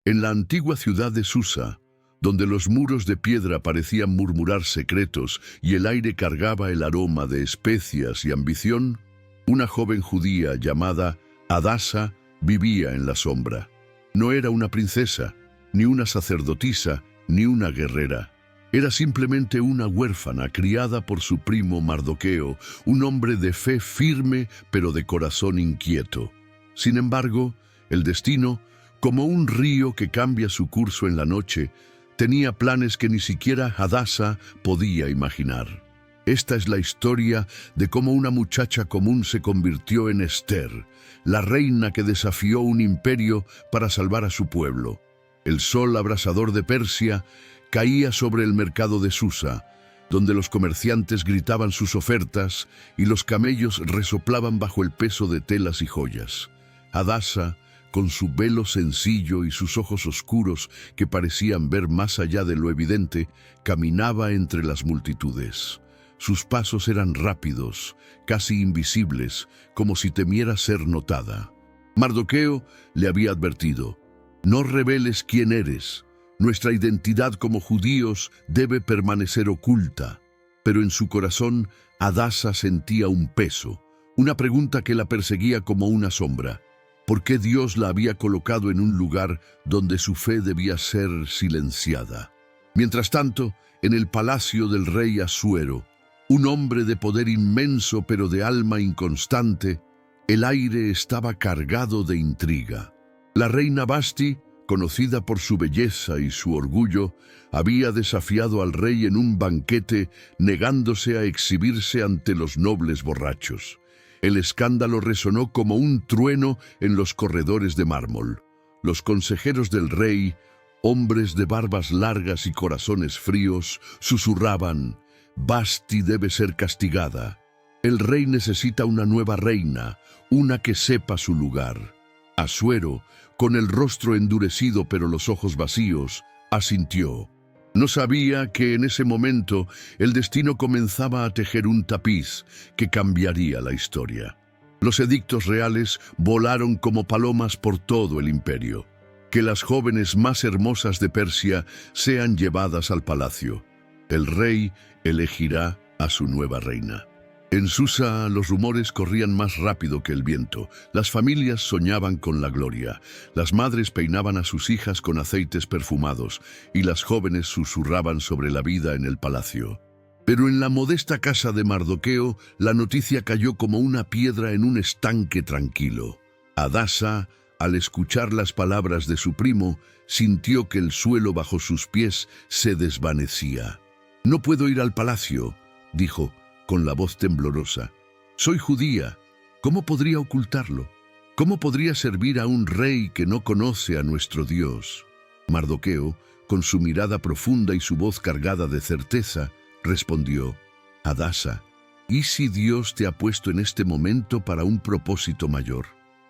En la antigua ciudad de Susa, donde los muros de piedra parecían murmurar secretos y el aire cargaba el aroma de especias y ambición, una joven judía llamada Hadasa vivía en la sombra. No era una princesa, ni una sacerdotisa, ni una guerrera. Era simplemente una huérfana criada por su primo Mardoqueo, un hombre de fe firme pero de corazón inquieto. Sin embargo, el destino, como un río que cambia su curso en la noche, tenía planes que ni siquiera Hadasa podía imaginar. Esta es la historia de cómo una muchacha común se convirtió en Esther, la reina que desafió un imperio para salvar a su pueblo. El sol abrasador de Persia caía sobre el mercado de Susa, donde los comerciantes gritaban sus ofertas y los camellos resoplaban bajo el peso de telas y joyas. Hadasa, con su velo sencillo y sus ojos oscuros que parecían ver más allá de lo evidente, caminaba entre las multitudes. Sus pasos eran rápidos, casi invisibles, como si temiera ser notada. Mardoqueo le había advertido: «No reveles quién eres. Nuestra identidad como judíos debe permanecer oculta». Pero en su corazón, Hadasa sentía un peso, una pregunta que la perseguía como una sombra. ¿Por qué Dios la había colocado en un lugar donde su fe debía ser silenciada? Mientras tanto, en el palacio del rey Asuero, un hombre de poder inmenso pero de alma inconstante, el aire estaba cargado de intriga. La reina Vashti, conocida por su belleza y su orgullo, había desafiado al rey en un banquete, negándose a exhibirse ante los nobles borrachos. El escándalo resonó como un trueno en los corredores de mármol. Los consejeros del rey, hombres de barbas largas y corazones fríos, susurraban: «Vashti debe ser castigada. El rey necesita una nueva reina, una que sepa su lugar». Asuero, con el rostro endurecido pero los ojos vacíos, asintió. No sabía que en ese momento el destino comenzaba a tejer un tapiz que cambiaría la historia. Los edictos reales volaron como palomas por todo el imperio. Que las jóvenes más hermosas de Persia sean llevadas al palacio. El rey elegirá a su nueva reina. En Susa los rumores corrían más rápido que el viento. Las familias soñaban con la gloria. Las madres peinaban a sus hijas con aceites perfumados y las jóvenes susurraban sobre la vida en el palacio. Pero en la modesta casa de Mardoqueo, la noticia cayó como una piedra en un estanque tranquilo. Hadasa, al escuchar las palabras de su primo, sintió que el suelo bajo sus pies se desvanecía. «No puedo ir al palacio», dijo, con la voz temblorosa. «Soy judía. ¿Cómo podría ocultarlo? ¿Cómo podría servir a un rey que no conoce a nuestro Dios?» Mardoqueo, con su mirada profunda y su voz cargada de certeza, respondió: «Hadasa, ¿y si Dios te ha puesto en este momento para un propósito mayor?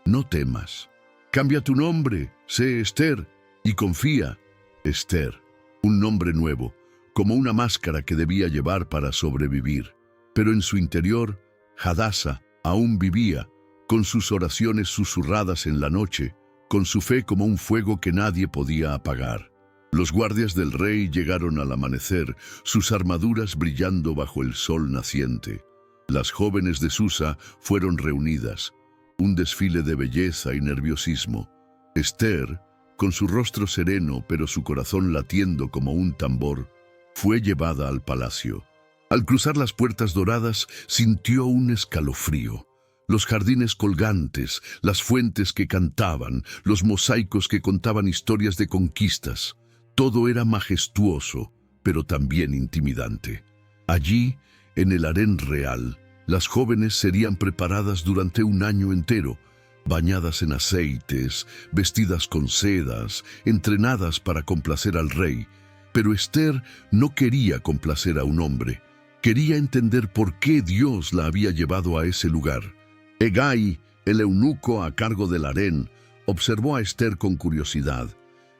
No temas. Cambia tu nombre, sé Esther, y confía». Esther, un nombre nuevo, como una máscara que debía llevar para sobrevivir. Pero en su interior, Hadasa aún vivía, con sus oraciones susurradas en la noche, con su fe como un fuego que nadie podía apagar. Los guardias del rey llegaron al amanecer, sus armaduras brillando bajo el sol naciente. Las jóvenes de Susa fueron reunidas, un desfile de belleza y nerviosismo. Esther, con su rostro sereno pero su corazón latiendo como un tambor, fue llevada al palacio. Al cruzar las puertas doradas, sintió un escalofrío. Los jardines colgantes, las fuentes que cantaban, los mosaicos que contaban historias de conquistas. Todo era majestuoso, pero también intimidante. Allí, en el harén real, las jóvenes serían preparadas durante un año entero, bañadas en aceites, vestidas con sedas, entrenadas para complacer al rey. Pero Esther no quería complacer a un hombre. Quería entender por qué Dios la había llevado a ese lugar. Hegai, el eunuco a cargo del harén, observó a Esther con curiosidad.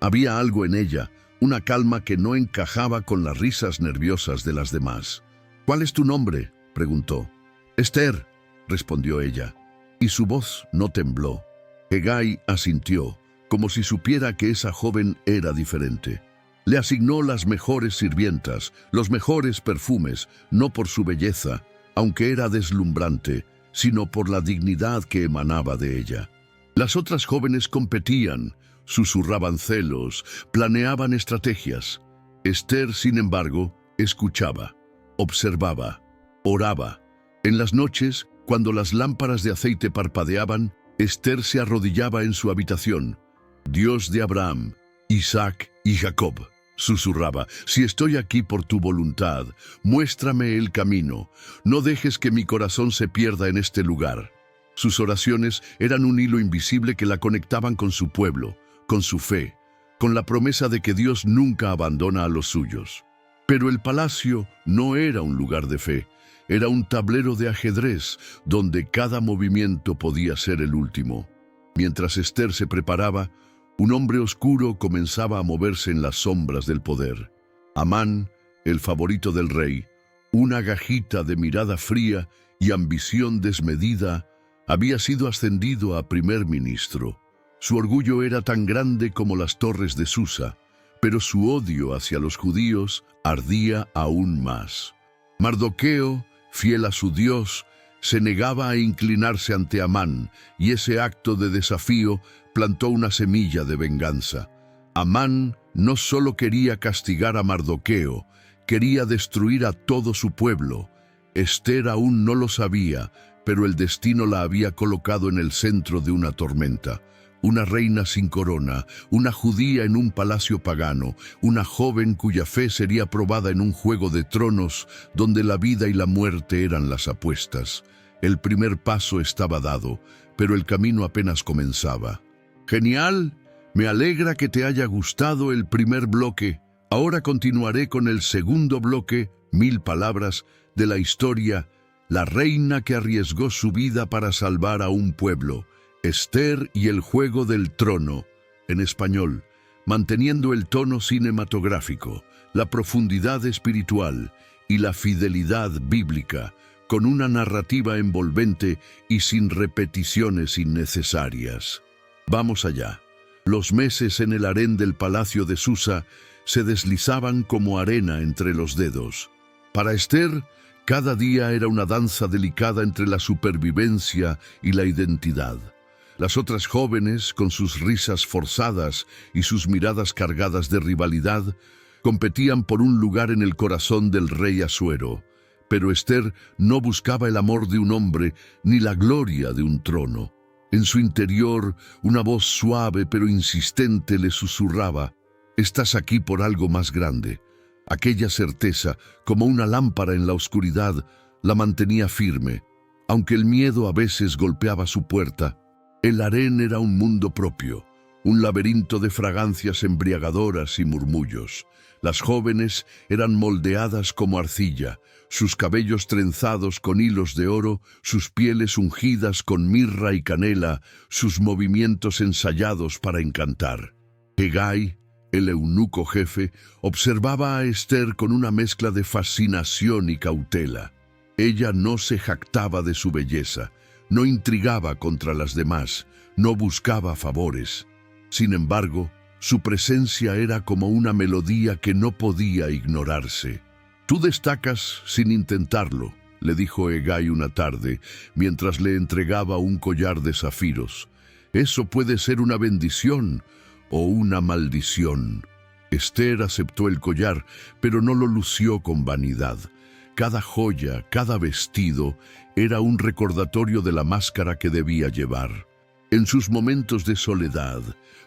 Había algo en ella, una calma que no encajaba con las risas nerviosas de las demás. «¿Cuál es tu nombre?», preguntó. «Esther», respondió ella, y su voz no tembló. Hegai asintió, como si supiera que esa joven era diferente. Le asignó las mejores sirvientas, los mejores perfumes, no por su belleza, aunque era deslumbrante, sino por la dignidad que emanaba de ella. Las otras jóvenes competían, susurraban celos, planeaban estrategias. Esther, sin embargo, escuchaba, observaba, oraba. En las noches, cuando las lámparas de aceite parpadeaban, Esther se arrodillaba en su habitación. Dios de Abraham, Isaac y Jacob, susurraba, si estoy aquí por tu voluntad, muéstrame el camino, no dejes que mi corazón se pierda en este lugar. Sus oraciones eran un hilo invisible que la conectaban con su pueblo, con su fe, con la promesa de que Dios nunca abandona a los suyos. Pero el palacio no era un lugar de fe, era un tablero de ajedrez donde cada movimiento podía ser el último. Mientras Esther se preparaba, un hombre oscuro comenzaba a moverse en las sombras del poder. Amán, el favorito del rey, una gajita de mirada fría y ambición desmedida, había sido ascendido a primer ministro. Su orgullo era tan grande como las torres de Susa, pero su odio hacia los judíos ardía aún más. Mardoqueo, fiel a su Dios, se negaba a inclinarse ante Amán, y ese acto de desafío plantó una semilla de venganza. Amán no solo quería castigar a Mardoqueo, quería destruir a todo su pueblo. Esther aún no lo sabía, pero el destino la había colocado en el centro de una tormenta. Una reina sin corona, una judía en un palacio pagano, una joven cuya fe sería probada en un juego de tronos donde la vida y la muerte eran las apuestas. El primer paso estaba dado, pero el camino apenas comenzaba. ¡Genial! Me alegra que te haya gustado el primer bloque. Ahora continuaré con el segundo bloque, 1000 palabras, de la historia La reina que arriesgó su vida para salvar a un pueblo. Esther y el juego del trono, en español, manteniendo el tono cinematográfico, la profundidad espiritual y la fidelidad bíblica, con una narrativa envolvente y sin repeticiones innecesarias. Vamos allá. Los meses en el harén del palacio de Susa se deslizaban como arena entre los dedos. Para Esther, cada día era una danza delicada entre la supervivencia y la identidad. Las otras jóvenes, con sus risas forzadas y sus miradas cargadas de rivalidad, competían por un lugar en el corazón del rey Asuero. Pero Esther no buscaba el amor de un hombre ni la gloria de un trono. En su interior, una voz suave pero insistente le susurraba, «Estás aquí por algo más grande». Aquella certeza, como una lámpara en la oscuridad, la mantenía firme. Aunque el miedo a veces golpeaba su puerta, el harén era un mundo propio, un laberinto de fragancias embriagadoras y murmullos. Las jóvenes eran moldeadas como arcilla, sus cabellos trenzados con hilos de oro, sus pieles ungidas con mirra y canela, sus movimientos ensayados para encantar. Hegai, el eunuco jefe, observaba a Esther con una mezcla de fascinación y cautela. Ella no se jactaba de su belleza, no intrigaba contra las demás, no buscaba favores. Sin embargo, su presencia era como una melodía que no podía ignorarse. «Tú destacas sin intentarlo», le dijo Hegai una tarde, mientras le entregaba un collar de zafiros. «Eso puede ser una bendición o una maldición». Esther aceptó el collar, pero no lo lució con vanidad. Cada joya, cada vestido, era un recordatorio de la máscara que debía llevar. En sus momentos de soledad,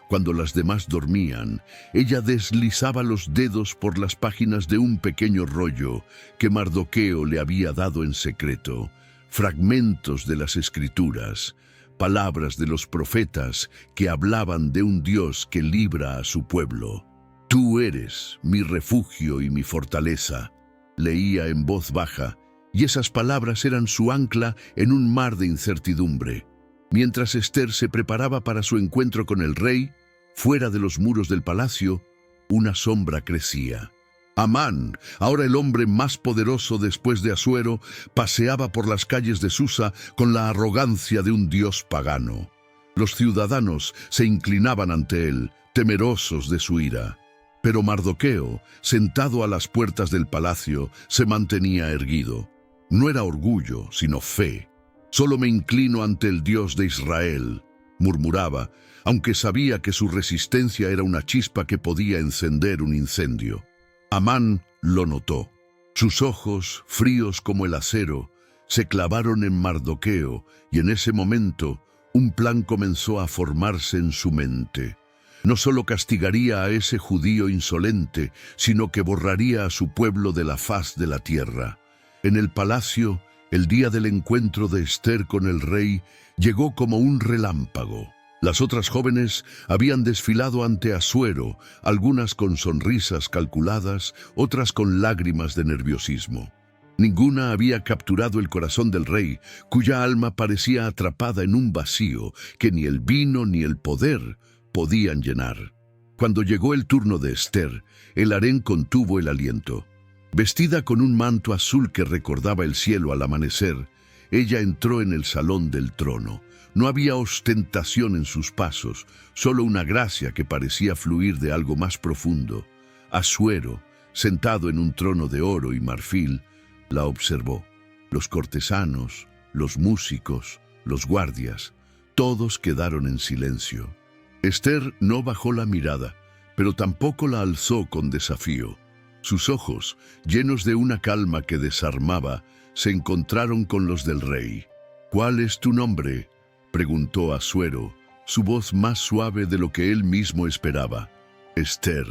cuando las demás dormían, ella deslizaba los dedos por las páginas de un pequeño rollo que Mardoqueo le había dado en secreto, fragmentos de las escrituras, palabras de los profetas que hablaban de un Dios que libra a su pueblo. «Tú eres mi refugio y mi fortaleza», leía en voz baja, y esas palabras eran su ancla en un mar de incertidumbre. Mientras Esther se preparaba para su encuentro con el rey, fuera de los muros del palacio, una sombra crecía. Amán, ahora el hombre más poderoso después de Asuero, paseaba por las calles de Susa con la arrogancia de un dios pagano. Los ciudadanos se inclinaban ante él, temerosos de su ira. Pero Mardoqueo, sentado a las puertas del palacio, se mantenía erguido. No era orgullo, sino fe. «Solo me inclino ante el Dios de Israel», murmuraba, aunque sabía que su resistencia era una chispa que podía encender un incendio. Amán lo notó. Sus ojos, fríos como el acero, se clavaron en Mardoqueo, y en ese momento un plan comenzó a formarse en su mente. No solo castigaría a ese judío insolente, sino que borraría a su pueblo de la faz de la tierra. En el palacio, el día del encuentro de Ester con el rey llegó como un relámpago. Las otras jóvenes habían desfilado ante Asuero, algunas con sonrisas calculadas, otras con lágrimas de nerviosismo. Ninguna había capturado el corazón del rey, cuya alma parecía atrapada en un vacío que ni el vino ni el poder podían llenar. Cuando llegó el turno de Ester, el harén contuvo el aliento. Vestida con un manto azul que recordaba el cielo al amanecer, ella entró en el salón del trono. No había ostentación en sus pasos, solo una gracia que parecía fluir de algo más profundo. Asuero, sentado en un trono de oro y marfil, la observó. Los cortesanos, los músicos, los guardias, todos quedaron en silencio. Ester no bajó la mirada, pero tampoco la alzó con desafío. Sus ojos, llenos de una calma que desarmaba, se encontraron con los del rey. «¿Cuál es tu nombre?», preguntó Asuero, su voz más suave de lo que él mismo esperaba. «Ester»,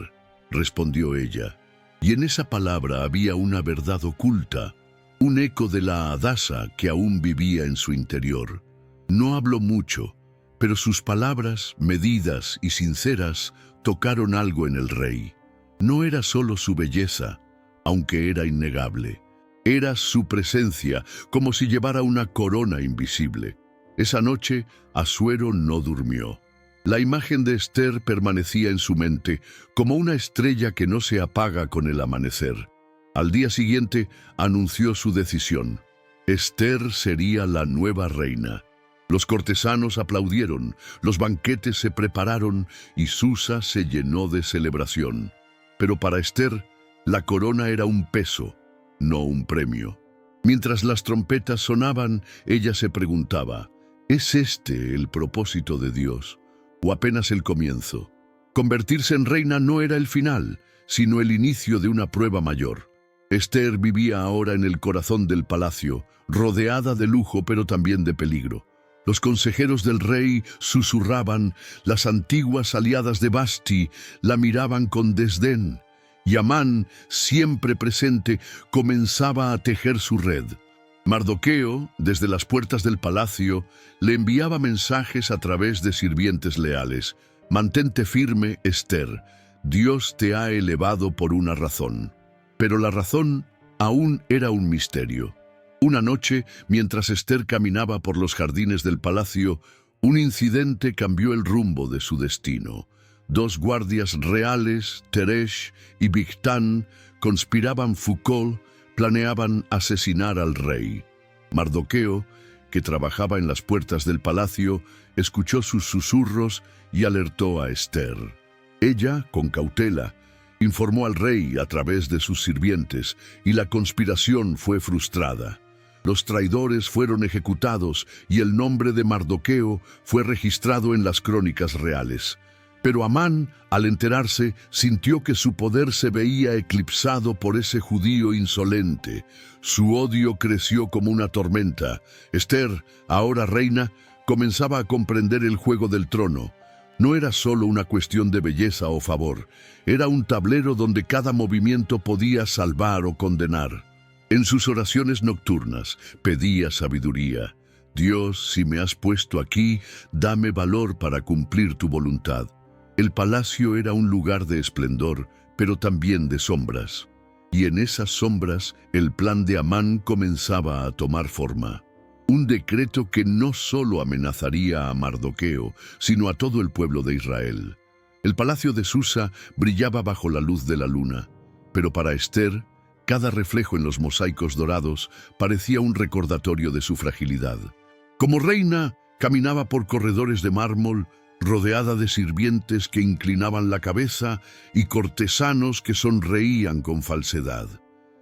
respondió ella, y en esa palabra había una verdad oculta, un eco de la Hadasa que aún vivía en su interior. No habló mucho, pero sus palabras, medidas y sinceras, tocaron algo en el rey. No era solo su belleza, aunque era innegable. Era su presencia, como si llevara una corona invisible. Esa noche, Asuero no durmió. La imagen de Ester permanecía en su mente, como una estrella que no se apaga con el amanecer. Al día siguiente, anunció su decisión. Ester sería la nueva reina. Los cortesanos aplaudieron, los banquetes se prepararon y Susa se llenó de celebración. Pero para Ester, la corona era un peso, no un premio. Mientras las trompetas sonaban, ella se preguntaba, ¿es este el propósito de Dios o apenas el comienzo? Convertirse en reina no era el final, sino el inicio de una prueba mayor. Ester vivía ahora en el corazón del palacio, rodeada de lujo pero también de peligro. Los consejeros del rey susurraban, las antiguas aliadas de Basti la miraban con desdén, y Amán, siempre presente, comenzaba a tejer su red. Mardoqueo, desde las puertas del palacio, le enviaba mensajes a través de sirvientes leales. «Mantente firme, Ester, Dios te ha elevado por una razón». Pero la razón aún era un misterio. Una noche, mientras Ester caminaba por los jardines del palacio, un incidente cambió el rumbo de su destino. Dos guardias reales, Teresh y Bigtán, conspiraban Foucault, planeaban asesinar al rey. Mardoqueo, que trabajaba en las puertas del palacio, escuchó sus susurros y alertó a Ester. Ella, con cautela, informó al rey a través de sus sirvientes y la conspiración fue frustrada. Los traidores fueron ejecutados y el nombre de Mardoqueo fue registrado en las crónicas reales. Pero Amán, al enterarse, sintió que su poder se veía eclipsado por ese judío insolente. Su odio creció como una tormenta. Ester, ahora reina, comenzaba a comprender el juego del trono. No era solo una cuestión de belleza o favor, era un tablero donde cada movimiento podía salvar o condenar. En sus oraciones nocturnas pedía sabiduría. «Dios, si me has puesto aquí, dame valor para cumplir tu voluntad». El palacio era un lugar de esplendor, pero también de sombras. Y en esas sombras, el plan de Amán comenzaba a tomar forma. Un decreto que no solo amenazaría a Mardoqueo, sino a todo el pueblo de Israel. El palacio de Susa brillaba bajo la luz de la luna, pero para Ester, cada reflejo en los mosaicos dorados parecía un recordatorio de su fragilidad. Como reina, Caminaba por corredores de mármol, rodeada de sirvientes que inclinaban la cabeza y cortesanos que sonreían con falsedad.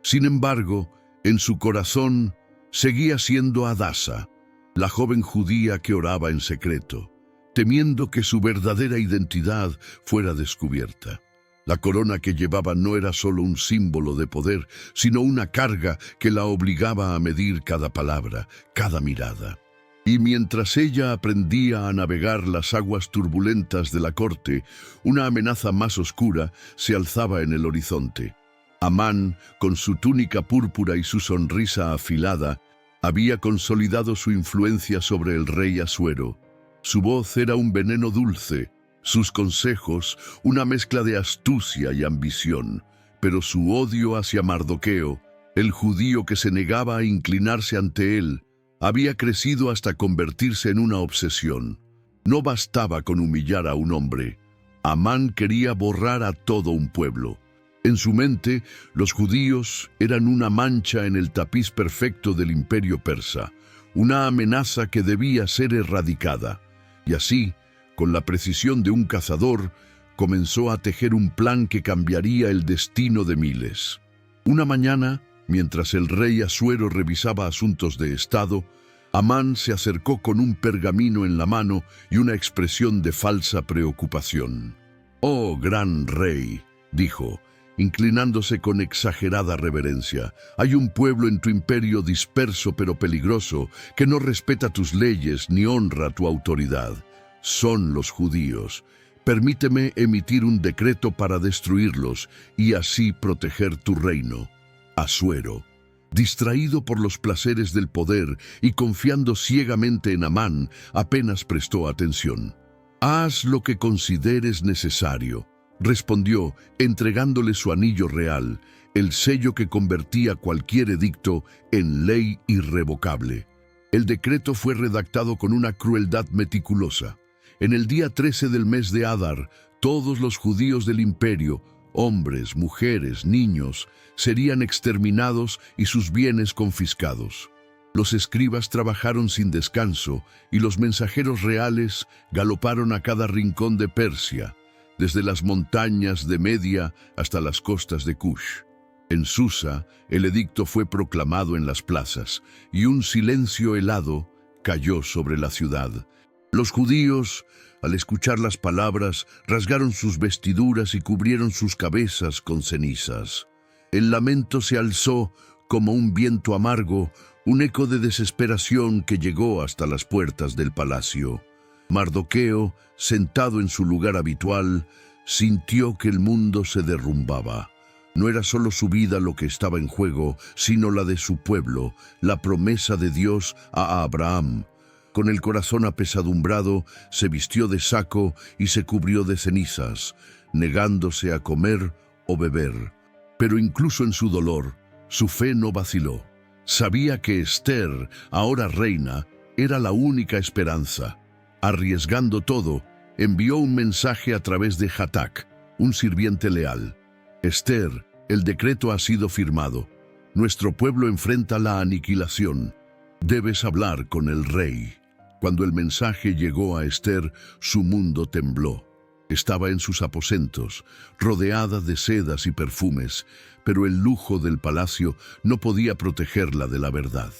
Sin embargo, en su corazón seguía siendo Hadasa, la joven judía que oraba en secreto, temiendo que su verdadera identidad fuera descubierta. La corona que llevaba no era solo un símbolo de poder, sino una carga que la obligaba a medir cada palabra, cada mirada. Y mientras ella aprendía a navegar las aguas turbulentas de la corte, una amenaza más oscura se alzaba en el horizonte. Amán, con su túnica púrpura y su sonrisa afilada, había consolidado su influencia sobre el rey Asuero. Su voz era un veneno dulce, sus consejos una mezcla de astucia y ambición, pero su odio hacia Mardoqueo, el judío que se negaba a inclinarse ante él, había crecido hasta convertirse en una obsesión. No bastaba con humillar a un hombre. Amán quería borrar a todo un pueblo. En su mente, los judíos eran una mancha en el tapiz perfecto del imperio persa, una amenaza que debía ser erradicada. Y así, con la precisión de un cazador, comenzó a tejer un plan que cambiaría el destino de miles. Una mañana, mientras el rey Asuero revisaba asuntos de estado, Amán se acercó con un pergamino en la mano y una expresión de falsa preocupación. «Oh, gran rey», dijo, inclinándose con exagerada reverencia, «hay un pueblo en tu imperio disperso pero peligroso que no respeta tus leyes ni honra tu autoridad. Son los judíos. Permíteme emitir un decreto para destruirlos y así proteger tu reino». Asuero, distraído por los placeres del poder y confiando ciegamente en Amán, apenas prestó atención. «Haz lo que consideres necesario», respondió, entregándole su anillo real, el sello que convertía cualquier edicto en ley irrevocable. El decreto fue redactado con una crueldad meticulosa. En el día 13 del mes de Adar, todos los judíos del imperio, hombres, mujeres, niños, serían exterminados y sus bienes confiscados. Los escribas trabajaron sin descanso y los mensajeros reales galoparon a cada rincón de Persia, desde las montañas de Media hasta las costas de Kush. En Susa, el edicto fue proclamado en las plazas y un silencio helado cayó sobre la ciudad. Los judíos, al escuchar las palabras, rasgaron sus vestiduras y cubrieron sus cabezas con cenizas. El lamento se alzó como un viento amargo, un eco de desesperación que llegó hasta las puertas del palacio. Mardoqueo, sentado en su lugar habitual, sintió que el mundo se derrumbaba. No era solo su vida lo que estaba en juego, sino la de su pueblo, la promesa de Dios a Abraham. Con el corazón apesadumbrado, se vistió de saco y se cubrió de cenizas, negándose a comer o beber. Pero incluso en su dolor, su fe no vaciló. Sabía que Esther, ahora reina, era la única esperanza. Arriesgando todo, envió un mensaje a través de Hatak, un sirviente leal. «Esther, el decreto ha sido firmado. Nuestro pueblo enfrenta la aniquilación. Debes hablar con el rey». Cuando el mensaje llegó a Esther, su mundo tembló. Estaba en sus aposentos, rodeada de sedas y perfumes, pero el lujo del palacio no podía protegerla de la verdad.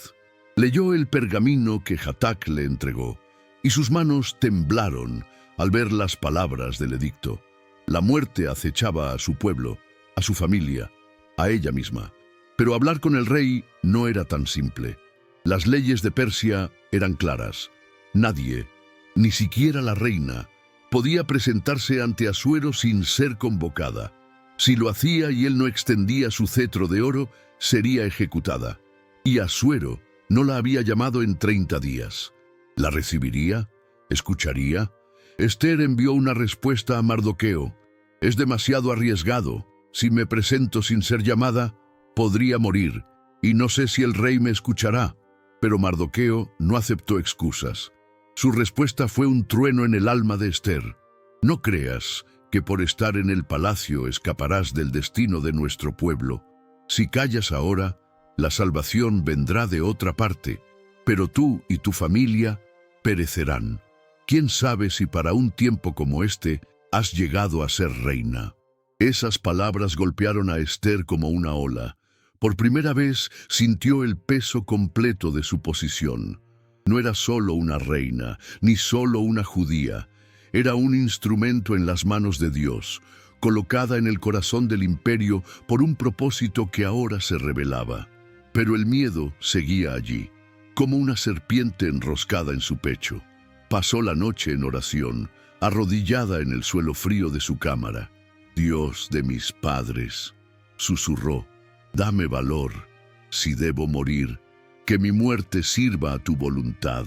Leyó el pergamino que Hatak le entregó, y sus manos temblaron al ver las palabras del edicto. La muerte acechaba a su pueblo, a su familia, a ella misma. Pero hablar con el rey no era tan simple. Las leyes de Persia eran claras. Nadie, ni siquiera la reina, podía presentarse ante Asuero sin ser convocada. Si lo hacía y él no extendía su cetro de oro, sería ejecutada. Y Asuero no la había llamado en 30 días. ¿La recibiría? ¿Escucharía? Esther envió una respuesta a Mardoqueo. «Es demasiado arriesgado. Si me presento sin ser llamada, podría morir, y no sé si el rey me escuchará». Pero Mardoqueo no aceptó excusas. Su respuesta fue un trueno en el alma de Esther. «No creas que por estar en el palacio escaparás del destino de nuestro pueblo. Si callas ahora, la salvación vendrá de otra parte, pero tú y tu familia perecerán. ¿Quién sabe si para un tiempo como este has llegado a ser reina? Esas palabras golpearon a Esther como una ola. Por primera vez sintió el peso completo de su posición. No era solo una reina, ni solo una judía. Era un instrumento en las manos de Dios, colocada en el corazón del imperio por un propósito que ahora se revelaba. Pero el miedo seguía allí, como una serpiente enroscada en su pecho. Pasó la noche en oración, arrodillada en el suelo frío de su cámara. «Dios de mis padres», susurró, «dame valor, si debo morir, que mi muerte sirva a tu voluntad.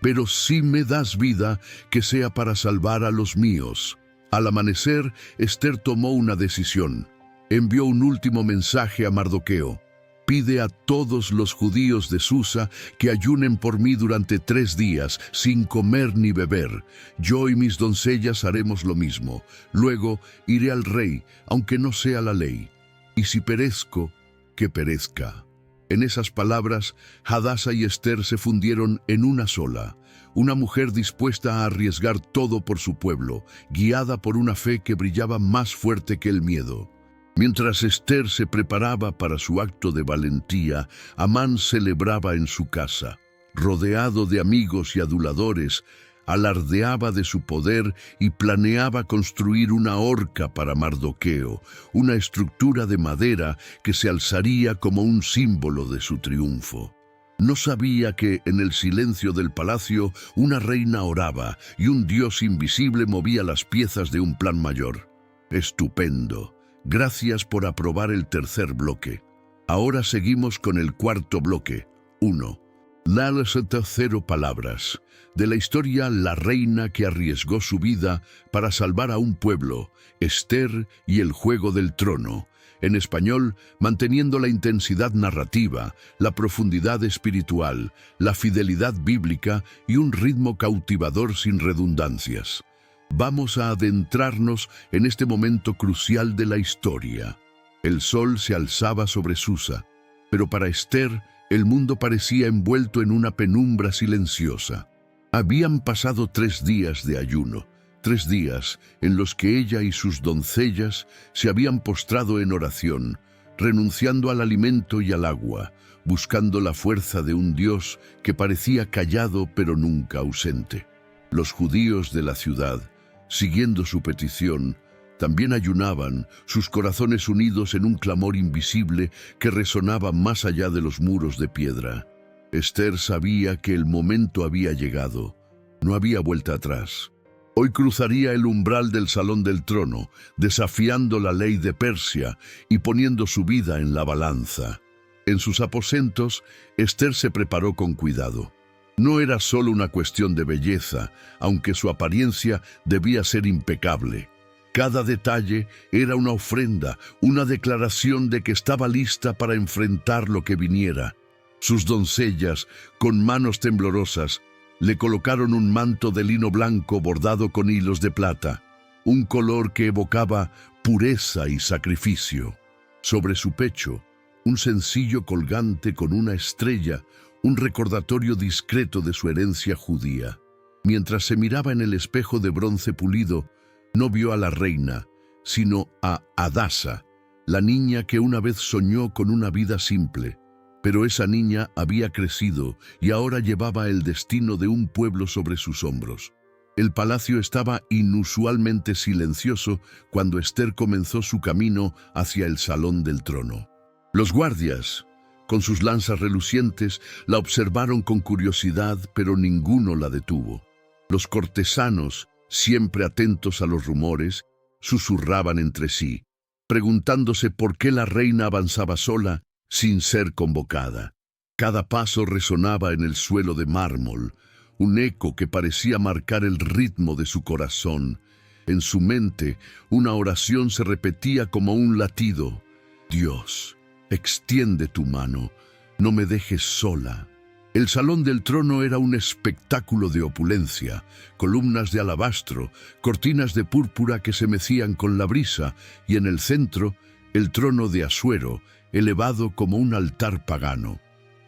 Pero si me das vida, que sea para salvar a los míos». Al amanecer, Esther tomó una decisión. Envió un último mensaje a Mardoqueo. «Pide a todos los judíos de Susa que ayunen por mí durante 3 días, sin comer ni beber. Yo y mis doncellas haremos lo mismo. Luego iré al rey, aunque no sea la ley. Y si perezco, que perezca». En esas palabras, Hadasa y Esther se fundieron en una sola. Una mujer dispuesta a arriesgar todo por su pueblo, guiada por una fe que brillaba más fuerte que el miedo. Mientras Esther se preparaba para su acto de valentía, Amán celebraba en su casa. Rodeado de amigos y aduladores, alardeaba de su poder y planeaba construir una horca para Mardoqueo, una estructura de madera que se alzaría como un símbolo de su triunfo. No sabía que en el silencio del palacio una reina oraba y un dios invisible movía las piezas de un plan mayor. Estupendo. Gracias por aprobar el tercer bloque. Ahora seguimos con el cuarto bloque. 1. Las 0 palabras. De la historia La reina que arriesgó su vida para salvar a un pueblo, Esther y el juego del trono. En español, manteniendo la intensidad narrativa, la profundidad espiritual, la fidelidad bíblica y un ritmo cautivador sin redundancias. Vamos a adentrarnos en este momento crucial de la historia. El sol se alzaba sobre Susa, pero para Esther el mundo parecía envuelto en una penumbra silenciosa. Habían pasado 3 días de ayuno, 3 días en los que ella y sus doncellas se habían postrado en oración, renunciando al alimento y al agua, buscando la fuerza de un Dios que parecía callado pero nunca ausente. Los judíos de la ciudad, siguiendo su petición, también ayunaban, sus corazones unidos en un clamor invisible que resonaba más allá de los muros de piedra. Esther sabía que el momento había llegado. No había vuelta atrás. Hoy cruzaría el umbral del salón del trono, desafiando la ley de Persia y poniendo su vida en la balanza. En sus aposentos, Esther se preparó con cuidado. No era solo una cuestión de belleza, aunque su apariencia debía ser impecable. Cada detalle era una ofrenda, una declaración de que estaba lista para enfrentar lo que viniera. Sus doncellas, con manos temblorosas, le colocaron un manto de lino blanco bordado con hilos de plata, un color que evocaba pureza y sacrificio. Sobre su pecho, un sencillo colgante con una estrella, un recordatorio discreto de su herencia judía. Mientras se miraba en el espejo de bronce pulido, no vio a la reina, sino a Hadasa, la niña que una vez soñó con una vida simple. Pero esa niña había crecido y ahora llevaba el destino de un pueblo sobre sus hombros. El palacio estaba inusualmente silencioso cuando Esther comenzó su camino hacia el salón del trono. Los guardias, con sus lanzas relucientes, la observaron con curiosidad, pero ninguno la detuvo. Los cortesanos, siempre atentos a los rumores, susurraban entre sí, preguntándose por qué la reina avanzaba sola, sin ser convocada. Cada paso resonaba en el suelo de mármol, un eco que parecía marcar el ritmo de su corazón. En su mente, una oración se repetía como un latido. Dios, extiende tu mano, no me dejes sola. El salón del trono era un espectáculo de opulencia, columnas de alabastro, cortinas de púrpura que se mecían con la brisa, y en el centro, el trono de Asuero, elevado como un altar pagano.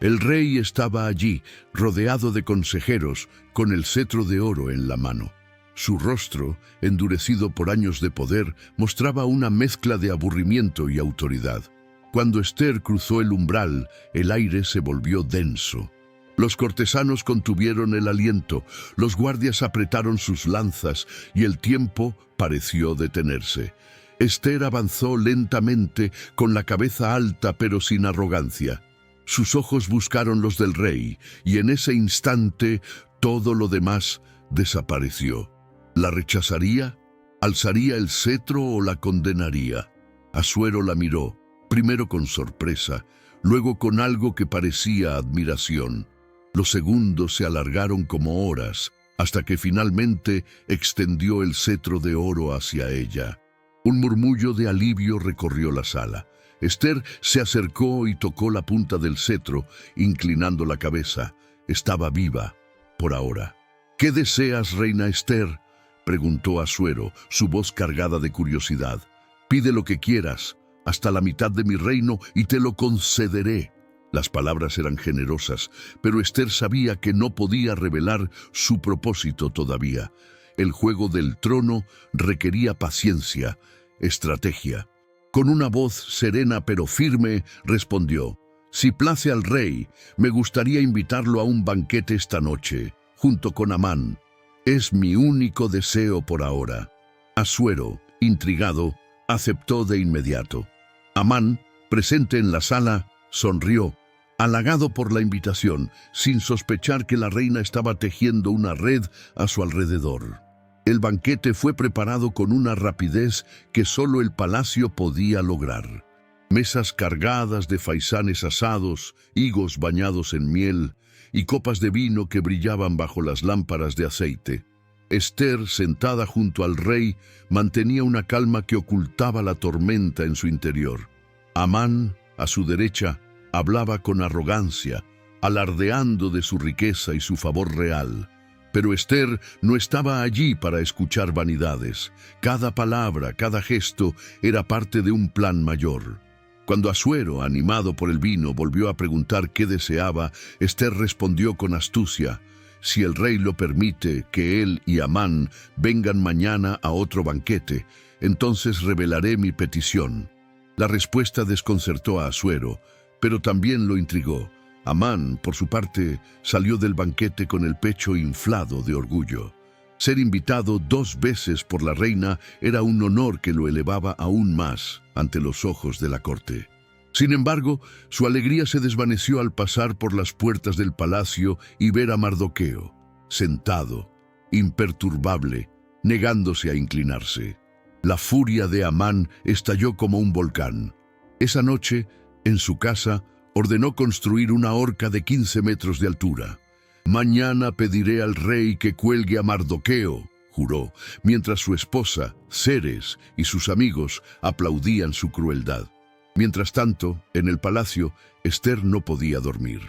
El rey estaba allí, rodeado de consejeros, con el cetro de oro en la mano. Su rostro, endurecido por años de poder, mostraba una mezcla de aburrimiento y autoridad. Cuando Ester cruzó el umbral, el aire se volvió denso. Los cortesanos contuvieron el aliento, los guardias apretaron sus lanzas y el tiempo pareció detenerse. Ester avanzó lentamente, con la cabeza alta pero sin arrogancia. Sus ojos buscaron los del rey, y en ese instante todo lo demás desapareció. ¿La rechazaría? ¿Alzaría el cetro o la condenaría? Asuero la miró, primero con sorpresa, luego con algo que parecía admiración. Los segundos se alargaron como horas, hasta que finalmente extendió el cetro de oro hacia ella. Un murmullo de alivio recorrió la sala. Ester se acercó y tocó la punta del cetro, inclinando la cabeza. Estaba viva, por ahora. ¿Qué deseas, reina Ester?, preguntó Asuero, su voz cargada de curiosidad. Pide lo que quieras, hasta la mitad de mi reino, y te lo concederé. Las palabras eran generosas, pero Ester sabía que no podía revelar su propósito todavía. El juego del trono requería paciencia, estrategia. Con una voz serena pero firme, respondió: «Si place al rey, me gustaría invitarlo a un banquete esta noche, junto con Amán. Es mi único deseo por ahora». Asuero, intrigado, aceptó de inmediato. Amán, presente en la sala, sonrió, halagado por la invitación, sin sospechar que la reina estaba tejiendo una red a su alrededor. El banquete fue preparado con una rapidez que solo el palacio podía lograr. Mesas cargadas de faisanes asados, higos bañados en miel y copas de vino que brillaban bajo las lámparas de aceite. Ester, sentada junto al rey, mantenía una calma que ocultaba la tormenta en su interior. Amán, a su derecha, hablaba con arrogancia, alardeando de su riqueza y su favor real. Pero Ester no estaba allí para escuchar vanidades. Cada palabra, cada gesto era parte de un plan mayor. Cuando Asuero, animado por el vino, volvió a preguntar qué deseaba, Ester respondió con astucia: «Si el rey lo permite, que él y Amán vengan mañana a otro banquete, entonces revelaré mi petición». La respuesta desconcertó a Asuero, pero también lo intrigó. Amán, por su parte, salió del banquete con el pecho inflado de orgullo. Ser invitado 2 veces por la reina era un honor que lo elevaba aún más ante los ojos de la corte. Sin embargo, su alegría se desvaneció al pasar por las puertas del palacio y ver a Mardoqueo, sentado, imperturbable, negándose a inclinarse. La furia de Amán estalló como un volcán. Esa noche, en su casa, ordenó construir una horca de 15 metros de altura. «Mañana pediré al rey que cuelgue a Mardoqueo», juró, mientras su esposa, Ceres, y sus amigos aplaudían su crueldad. Mientras tanto, en el palacio, Ester no podía dormir.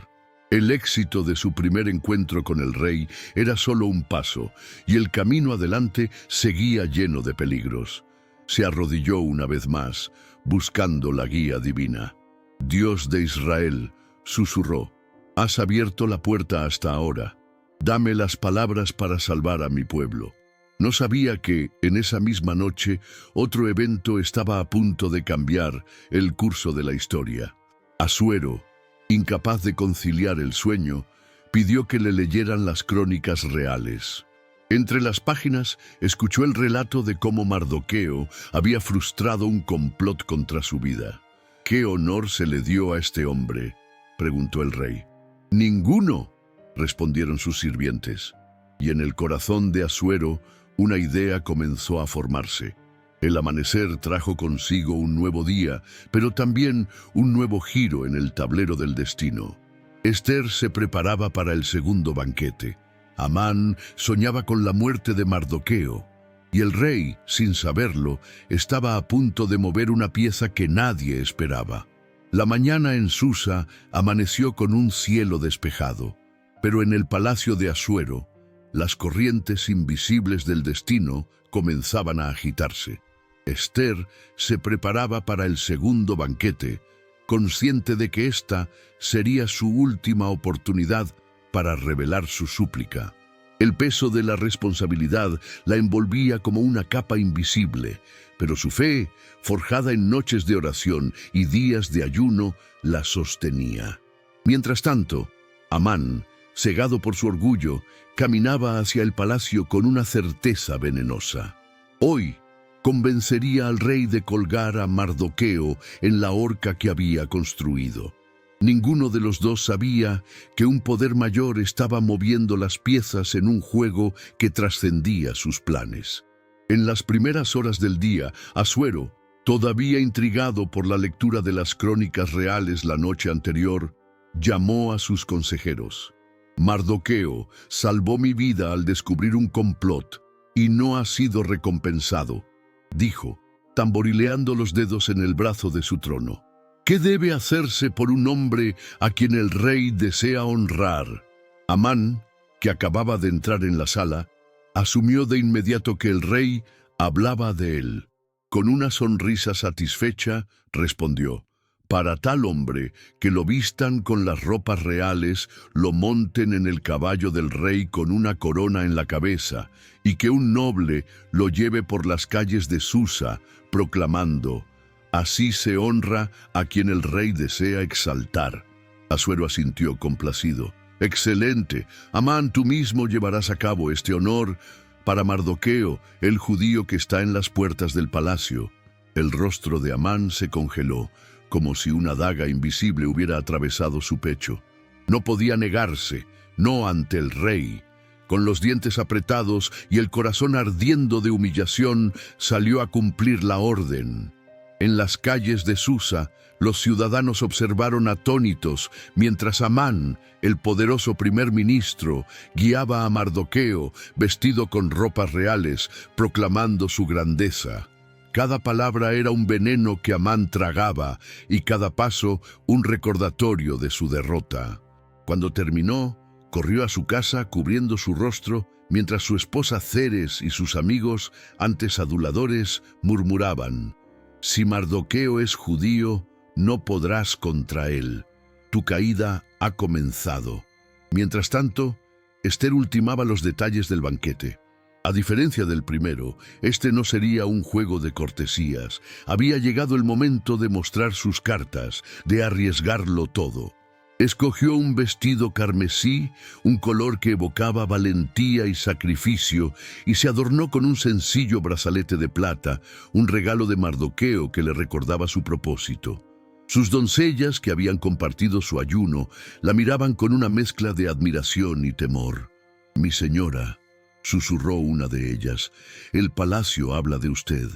El éxito de su primer encuentro con el rey era solo un paso, y el camino adelante seguía lleno de peligros. Se arrodilló una vez más, buscando la guía divina. «Dios de Israel», susurró, «has abierto la puerta hasta ahora. Dame las palabras para salvar a mi pueblo». No sabía que, en esa misma noche, otro evento estaba a punto de cambiar el curso de la historia. Asuero, incapaz de conciliar el sueño, pidió que le leyeran las crónicas reales. Entre las páginas escuchó el relato de cómo Mardoqueo había frustrado un complot contra su vida. «¿Qué honor se le dio a este hombre?», preguntó el rey. «Ninguno», respondieron sus sirvientes. Y en el corazón de Asuero una idea comenzó a formarse. El amanecer trajo consigo un nuevo día, pero también un nuevo giro en el tablero del destino. Ester se preparaba para el segundo banquete. Amán soñaba con la muerte de Mardoqueo, y el rey, sin saberlo, estaba a punto de mover una pieza que nadie esperaba. La mañana en Susa amaneció con un cielo despejado, pero en el palacio de Asuero, las corrientes invisibles del destino comenzaban a agitarse. Ester se preparaba para el segundo banquete, consciente de que esta sería su última oportunidad para revelar su súplica. El peso de la responsabilidad la envolvía como una capa invisible, pero su fe, forjada en noches de oración y días de ayuno, la sostenía. Mientras tanto, Amán, cegado por su orgullo, caminaba hacia el palacio con una certeza venenosa. Hoy convencería al rey de colgar a Mardoqueo en la horca que había construido. Ninguno de los dos sabía que un poder mayor estaba moviendo las piezas en un juego que trascendía sus planes. En las primeras horas del día, Asuero, todavía intrigado por la lectura de las crónicas reales la noche anterior, llamó a sus consejeros. Mardoqueo salvó mi vida al descubrir un complot y no ha sido recompensado, dijo, tamborileando los dedos en el brazo de su trono. ¿Qué debe hacerse por un hombre a quien el rey desea honrar? Amán, que acababa de entrar en la sala, asumió de inmediato que el rey hablaba de él. Con una sonrisa satisfecha, respondió, para tal hombre, que lo vistan con las ropas reales, lo monten en el caballo del rey con una corona en la cabeza, y que un noble lo lleve por las calles de Susa, proclamando, así se honra a quien el rey desea exaltar. Asuero asintió complacido. Excelente, Amán, tú mismo llevarás a cabo este honor para Mardoqueo, el judío que está en las puertas del palacio. El rostro de Amán se congeló, como si una daga invisible hubiera atravesado su pecho. No podía negarse, no ante el rey. Con los dientes apretados y el corazón ardiendo de humillación, salió a cumplir la orden. En las calles de Susa, los ciudadanos observaron atónitos mientras Amán, el poderoso primer ministro, guiaba a Mardoqueo, vestido con ropas reales, proclamando su grandeza. Cada palabra era un veneno que Amán tragaba y cada paso un recordatorio de su derrota. Cuando terminó, corrió a su casa cubriendo su rostro, mientras su esposa Ceres y sus amigos, antes aduladores, murmuraban, si Mardoqueo es judío, no podrás contra él. Tu caída ha comenzado. Mientras tanto, Ester ultimaba los detalles del banquete. A diferencia del primero, este no sería un juego de cortesías. Había llegado el momento de mostrar sus cartas, de arriesgarlo todo. Escogió un vestido carmesí, un color que evocaba valentía y sacrificio, y se adornó con un sencillo brazalete de plata, un regalo de Mardoqueo que le recordaba su propósito. Sus doncellas, que habían compartido su ayuno, la miraban con una mezcla de admiración y temor. «Mi señora», susurró una de ellas, «el palacio habla de usted.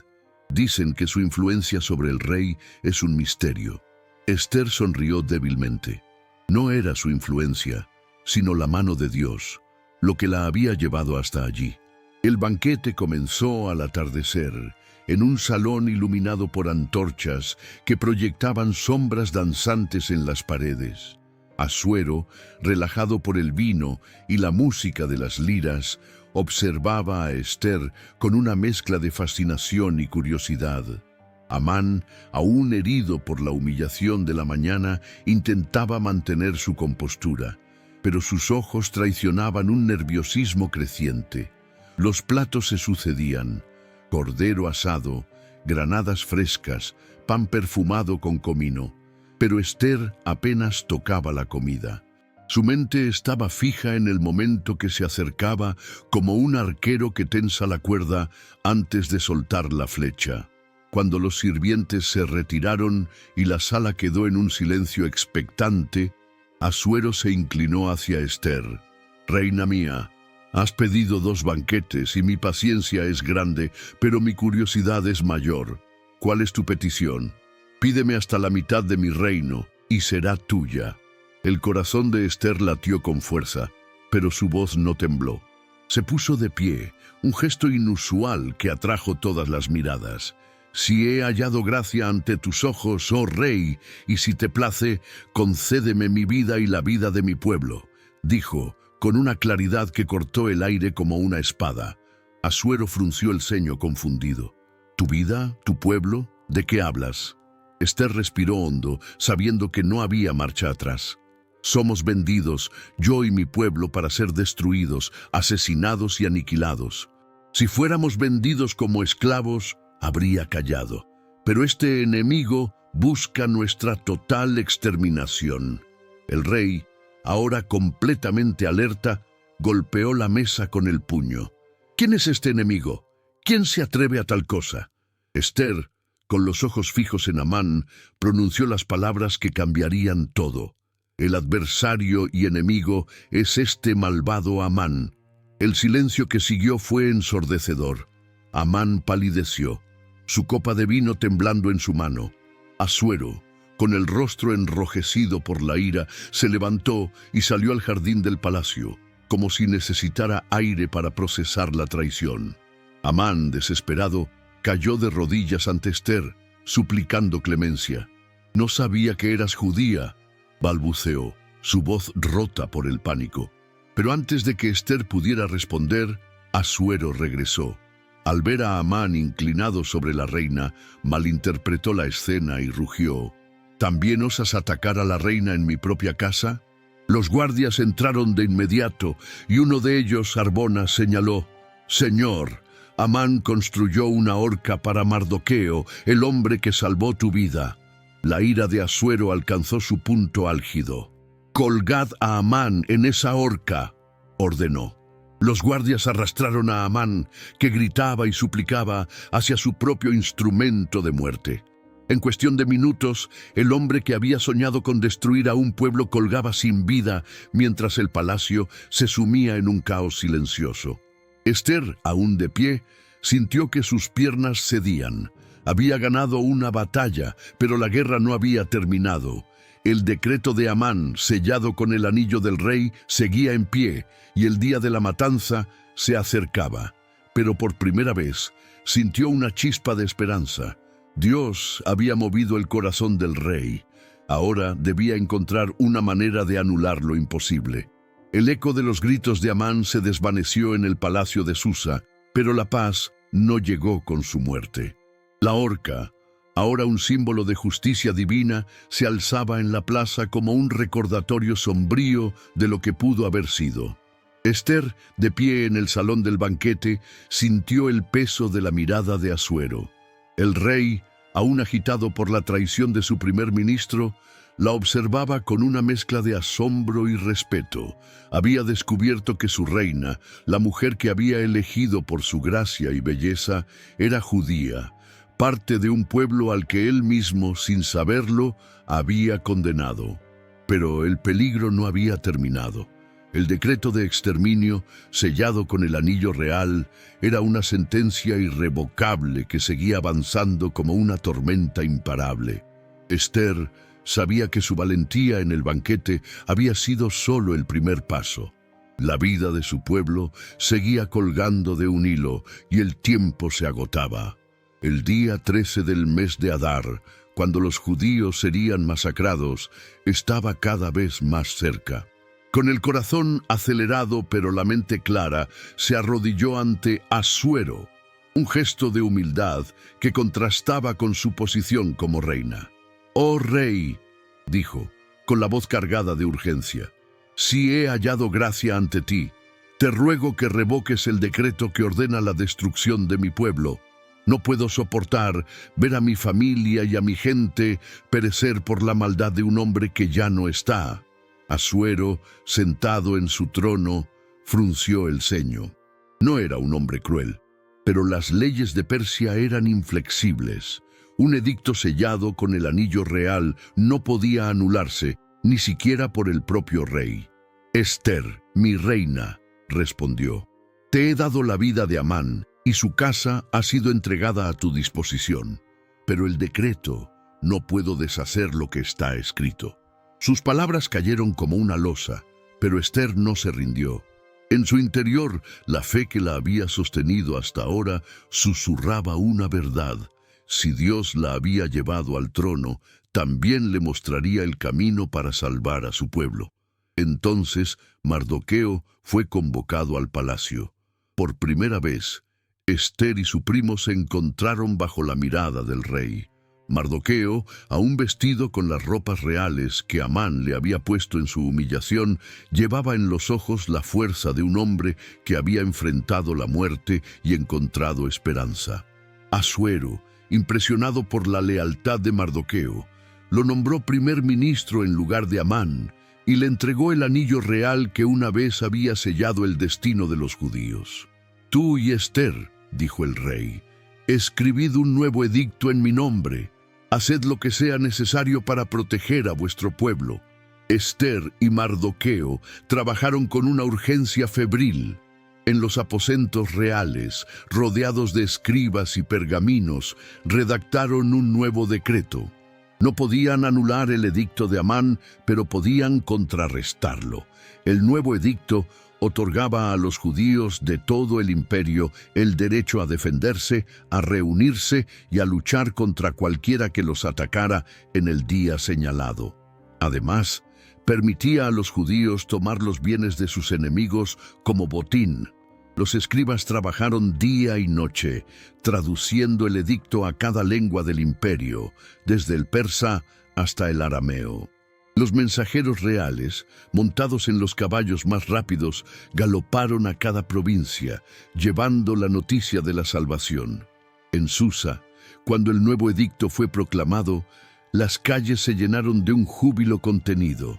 Dicen que su influencia sobre el rey es un misterio». Ester sonrió débilmente. No era su influencia, sino la mano de Dios, lo que la había llevado hasta allí. El banquete comenzó al atardecer, en un salón iluminado por antorchas que proyectaban sombras danzantes en las paredes. Asuero, relajado por el vino y la música de las liras, observaba a Ester con una mezcla de fascinación y curiosidad. Amán, aún herido por la humillación de la mañana, intentaba mantener su compostura, pero sus ojos traicionaban un nerviosismo creciente. Los platos se sucedían: cordero asado, granadas frescas, pan perfumado con comino. Pero Ester apenas tocaba la comida. Su mente estaba fija en el momento que se acercaba, como un arquero que tensa la cuerda antes de soltar la flecha. Cuando los sirvientes se retiraron y la sala quedó en un silencio expectante, Asuero se inclinó hacia Ester. «Reina mía, has pedido 2 banquetes y mi paciencia es grande, pero mi curiosidad es mayor. ¿Cuál es tu petición? Pídeme hasta la mitad de mi reino y será tuya». El corazón de Ester latió con fuerza, pero su voz no tembló. Se puso de pie, un gesto inusual que atrajo todas las miradas. «Si he hallado gracia ante tus ojos, oh rey, y si te place, concédeme mi vida y la vida de mi pueblo», dijo, con una claridad que cortó el aire como una espada. Asuero frunció el ceño confundido. «¿Tu vida? ¿Tu pueblo? ¿De qué hablas?». Esther respiró hondo, sabiendo que no había marcha atrás. Somos vendidos, yo y mi pueblo, para ser destruidos, asesinados y aniquilados. Si fuéramos vendidos como esclavos, habría callado. Pero este enemigo busca nuestra total exterminación. El rey, ahora completamente alerta, golpeó la mesa con el puño. ¿Quién es este enemigo? ¿Quién se atreve a tal cosa? Esther, con los ojos fijos en Amán, pronunció las palabras que cambiarían todo. El adversario y enemigo es este malvado Amán. El silencio que siguió fue ensordecedor. Amán palideció, su copa de vino temblando en su mano. Asuero, con el rostro enrojecido por la ira, se levantó y salió al jardín del palacio, como si necesitara aire para procesar la traición. Amán, desesperado, cayó de rodillas ante Esther, suplicando clemencia. «No sabía que eras judía», balbuceó, su voz rota por el pánico. Pero antes de que Esther pudiera responder, Asuero regresó. Al ver a Amán inclinado sobre la reina, malinterpretó la escena y rugió. «¿También osas atacar a la reina en mi propia casa?». Los guardias entraron de inmediato y uno de ellos, Harbona, señaló: «Señor, Amán construyó una horca para Mardoqueo, el hombre que salvó tu vida». La ira de Asuero alcanzó su punto álgido. «Colgad a Amán en esa horca», ordenó. Los guardias arrastraron a Amán, que gritaba y suplicaba, hacia su propio instrumento de muerte. En cuestión de minutos, el hombre que había soñado con destruir a un pueblo colgaba sin vida, mientras el palacio se sumía en un caos silencioso. Esther, aún de pie, sintió que sus piernas cedían. Había ganado una batalla, pero la guerra no había terminado. El decreto de Amán, sellado con el anillo del rey, seguía en pie, y el día de la matanza se acercaba. Pero por primera vez sintió una chispa de esperanza. Dios había movido el corazón del rey. Ahora debía encontrar una manera de anular lo imposible. El eco de los gritos de Amán se desvaneció en el palacio de Susa, pero la paz no llegó con su muerte. La horca, ahora un símbolo de justicia divina, se alzaba en la plaza como un recordatorio sombrío de lo que pudo haber sido. Esther, de pie en el salón del banquete, sintió el peso de la mirada de Asuero. El rey, aún agitado por la traición de su primer ministro, la observaba con una mezcla de asombro y respeto. Había descubierto que su reina, la mujer que había elegido por su gracia y belleza, era judía, parte de un pueblo al que él mismo, sin saberlo, había condenado. Pero el peligro no había terminado. El decreto de exterminio, sellado con el anillo real, era una sentencia irrevocable que seguía avanzando como una tormenta imparable. Esther sabía que su valentía en el banquete había sido solo el primer paso. La vida de su pueblo seguía colgando de un hilo y el tiempo se agotaba. El día 13 del mes de Adar, cuando los judíos serían masacrados, estaba cada vez más cerca. Con el corazón acelerado pero la mente clara, se arrodilló ante Asuero, un gesto de humildad que contrastaba con su posición como reina. «Oh rey», dijo, con la voz cargada de urgencia, «si he hallado gracia ante ti, te ruego que revoques el decreto que ordena la destrucción de mi pueblo. No puedo soportar ver a mi familia y a mi gente perecer por la maldad de un hombre que ya no está». Asuero, sentado en su trono, frunció el ceño. No era un hombre cruel, pero las leyes de Persia eran inflexibles. Un edicto sellado con el anillo real no podía anularse, ni siquiera por el propio rey. «Esther, mi reina», respondió, «te he dado la vida de Amán, y su casa ha sido entregada a tu disposición. Pero el decreto, no puedo deshacer lo que está escrito». Sus palabras cayeron como una losa, pero Esther no se rindió. En su interior, la fe que la había sostenido hasta ahora susurraba una verdad. Si Dios la había llevado al trono, también le mostraría el camino para salvar a su pueblo. Entonces, Mardoqueo fue convocado al palacio. Por primera vez, Esther y su primo se encontraron bajo la mirada del rey. Mardoqueo, aún vestido con las ropas reales que Amán le había puesto en su humillación, llevaba en los ojos la fuerza de un hombre que había enfrentado la muerte y encontrado esperanza. Asuero, impresionado por la lealtad de Mardoqueo, lo nombró primer ministro en lugar de Amán y le entregó el anillo real que una vez había sellado el destino de los judíos. «Tú y Ester», dijo el rey, «escribid un nuevo edicto en mi nombre. Haced lo que sea necesario para proteger a vuestro pueblo». Ester y Mardoqueo trabajaron con una urgencia febril. En los aposentos reales, rodeados de escribas y pergaminos, redactaron un nuevo decreto. No podían anular el edicto de Amán, pero podían contrarrestarlo. El nuevo edicto otorgaba a los judíos de todo el imperio el derecho a defenderse, a reunirse y a luchar contra cualquiera que los atacara en el día señalado. Además, permitía a los judíos tomar los bienes de sus enemigos como botín. Los escribas trabajaron día y noche, traduciendo el edicto a cada lengua del imperio, desde el persa hasta el arameo. Los mensajeros reales, montados en los caballos más rápidos, galoparon a cada provincia, llevando la noticia de la salvación. En Susa, cuando el nuevo edicto fue proclamado, las calles se llenaron de un júbilo contenido.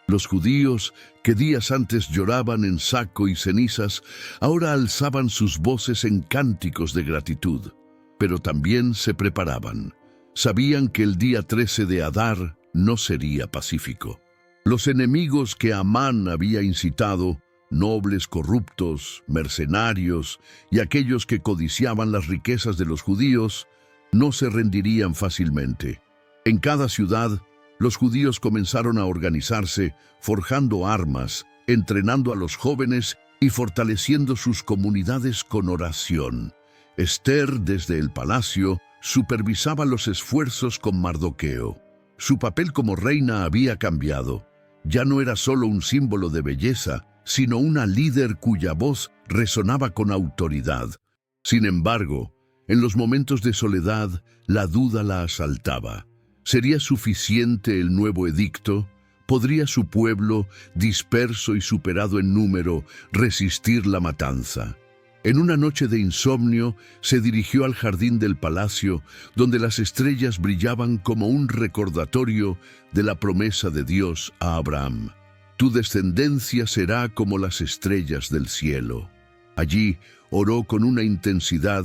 Los judíos, que días antes lloraban en saco y cenizas, ahora alzaban sus voces en cánticos de gratitud. Pero también se preparaban. Sabían que el día 13 de Adar no sería pacífico. Los enemigos que Amán había incitado, nobles corruptos, mercenarios y aquellos que codiciaban las riquezas de los judíos, no se rendirían fácilmente. En cada ciudad, los judíos comenzaron a organizarse, forjando armas, entrenando a los jóvenes y fortaleciendo sus comunidades con oración. Ester, desde el palacio, supervisaba los esfuerzos con Mardoqueo. Su papel como reina había cambiado. Ya no era solo un símbolo de belleza, sino una líder cuya voz resonaba con autoridad. Sin embargo, en los momentos de soledad, la duda la asaltaba. ¿Sería suficiente el nuevo edicto? ¿Podría su pueblo, disperso y superado en número, resistir la matanza? En una noche de insomnio, se dirigió al jardín del palacio, donde las estrellas brillaban como un recordatorio de la promesa de Dios a Abraham. Tu descendencia será como las estrellas del cielo. Allí oró con una intensidad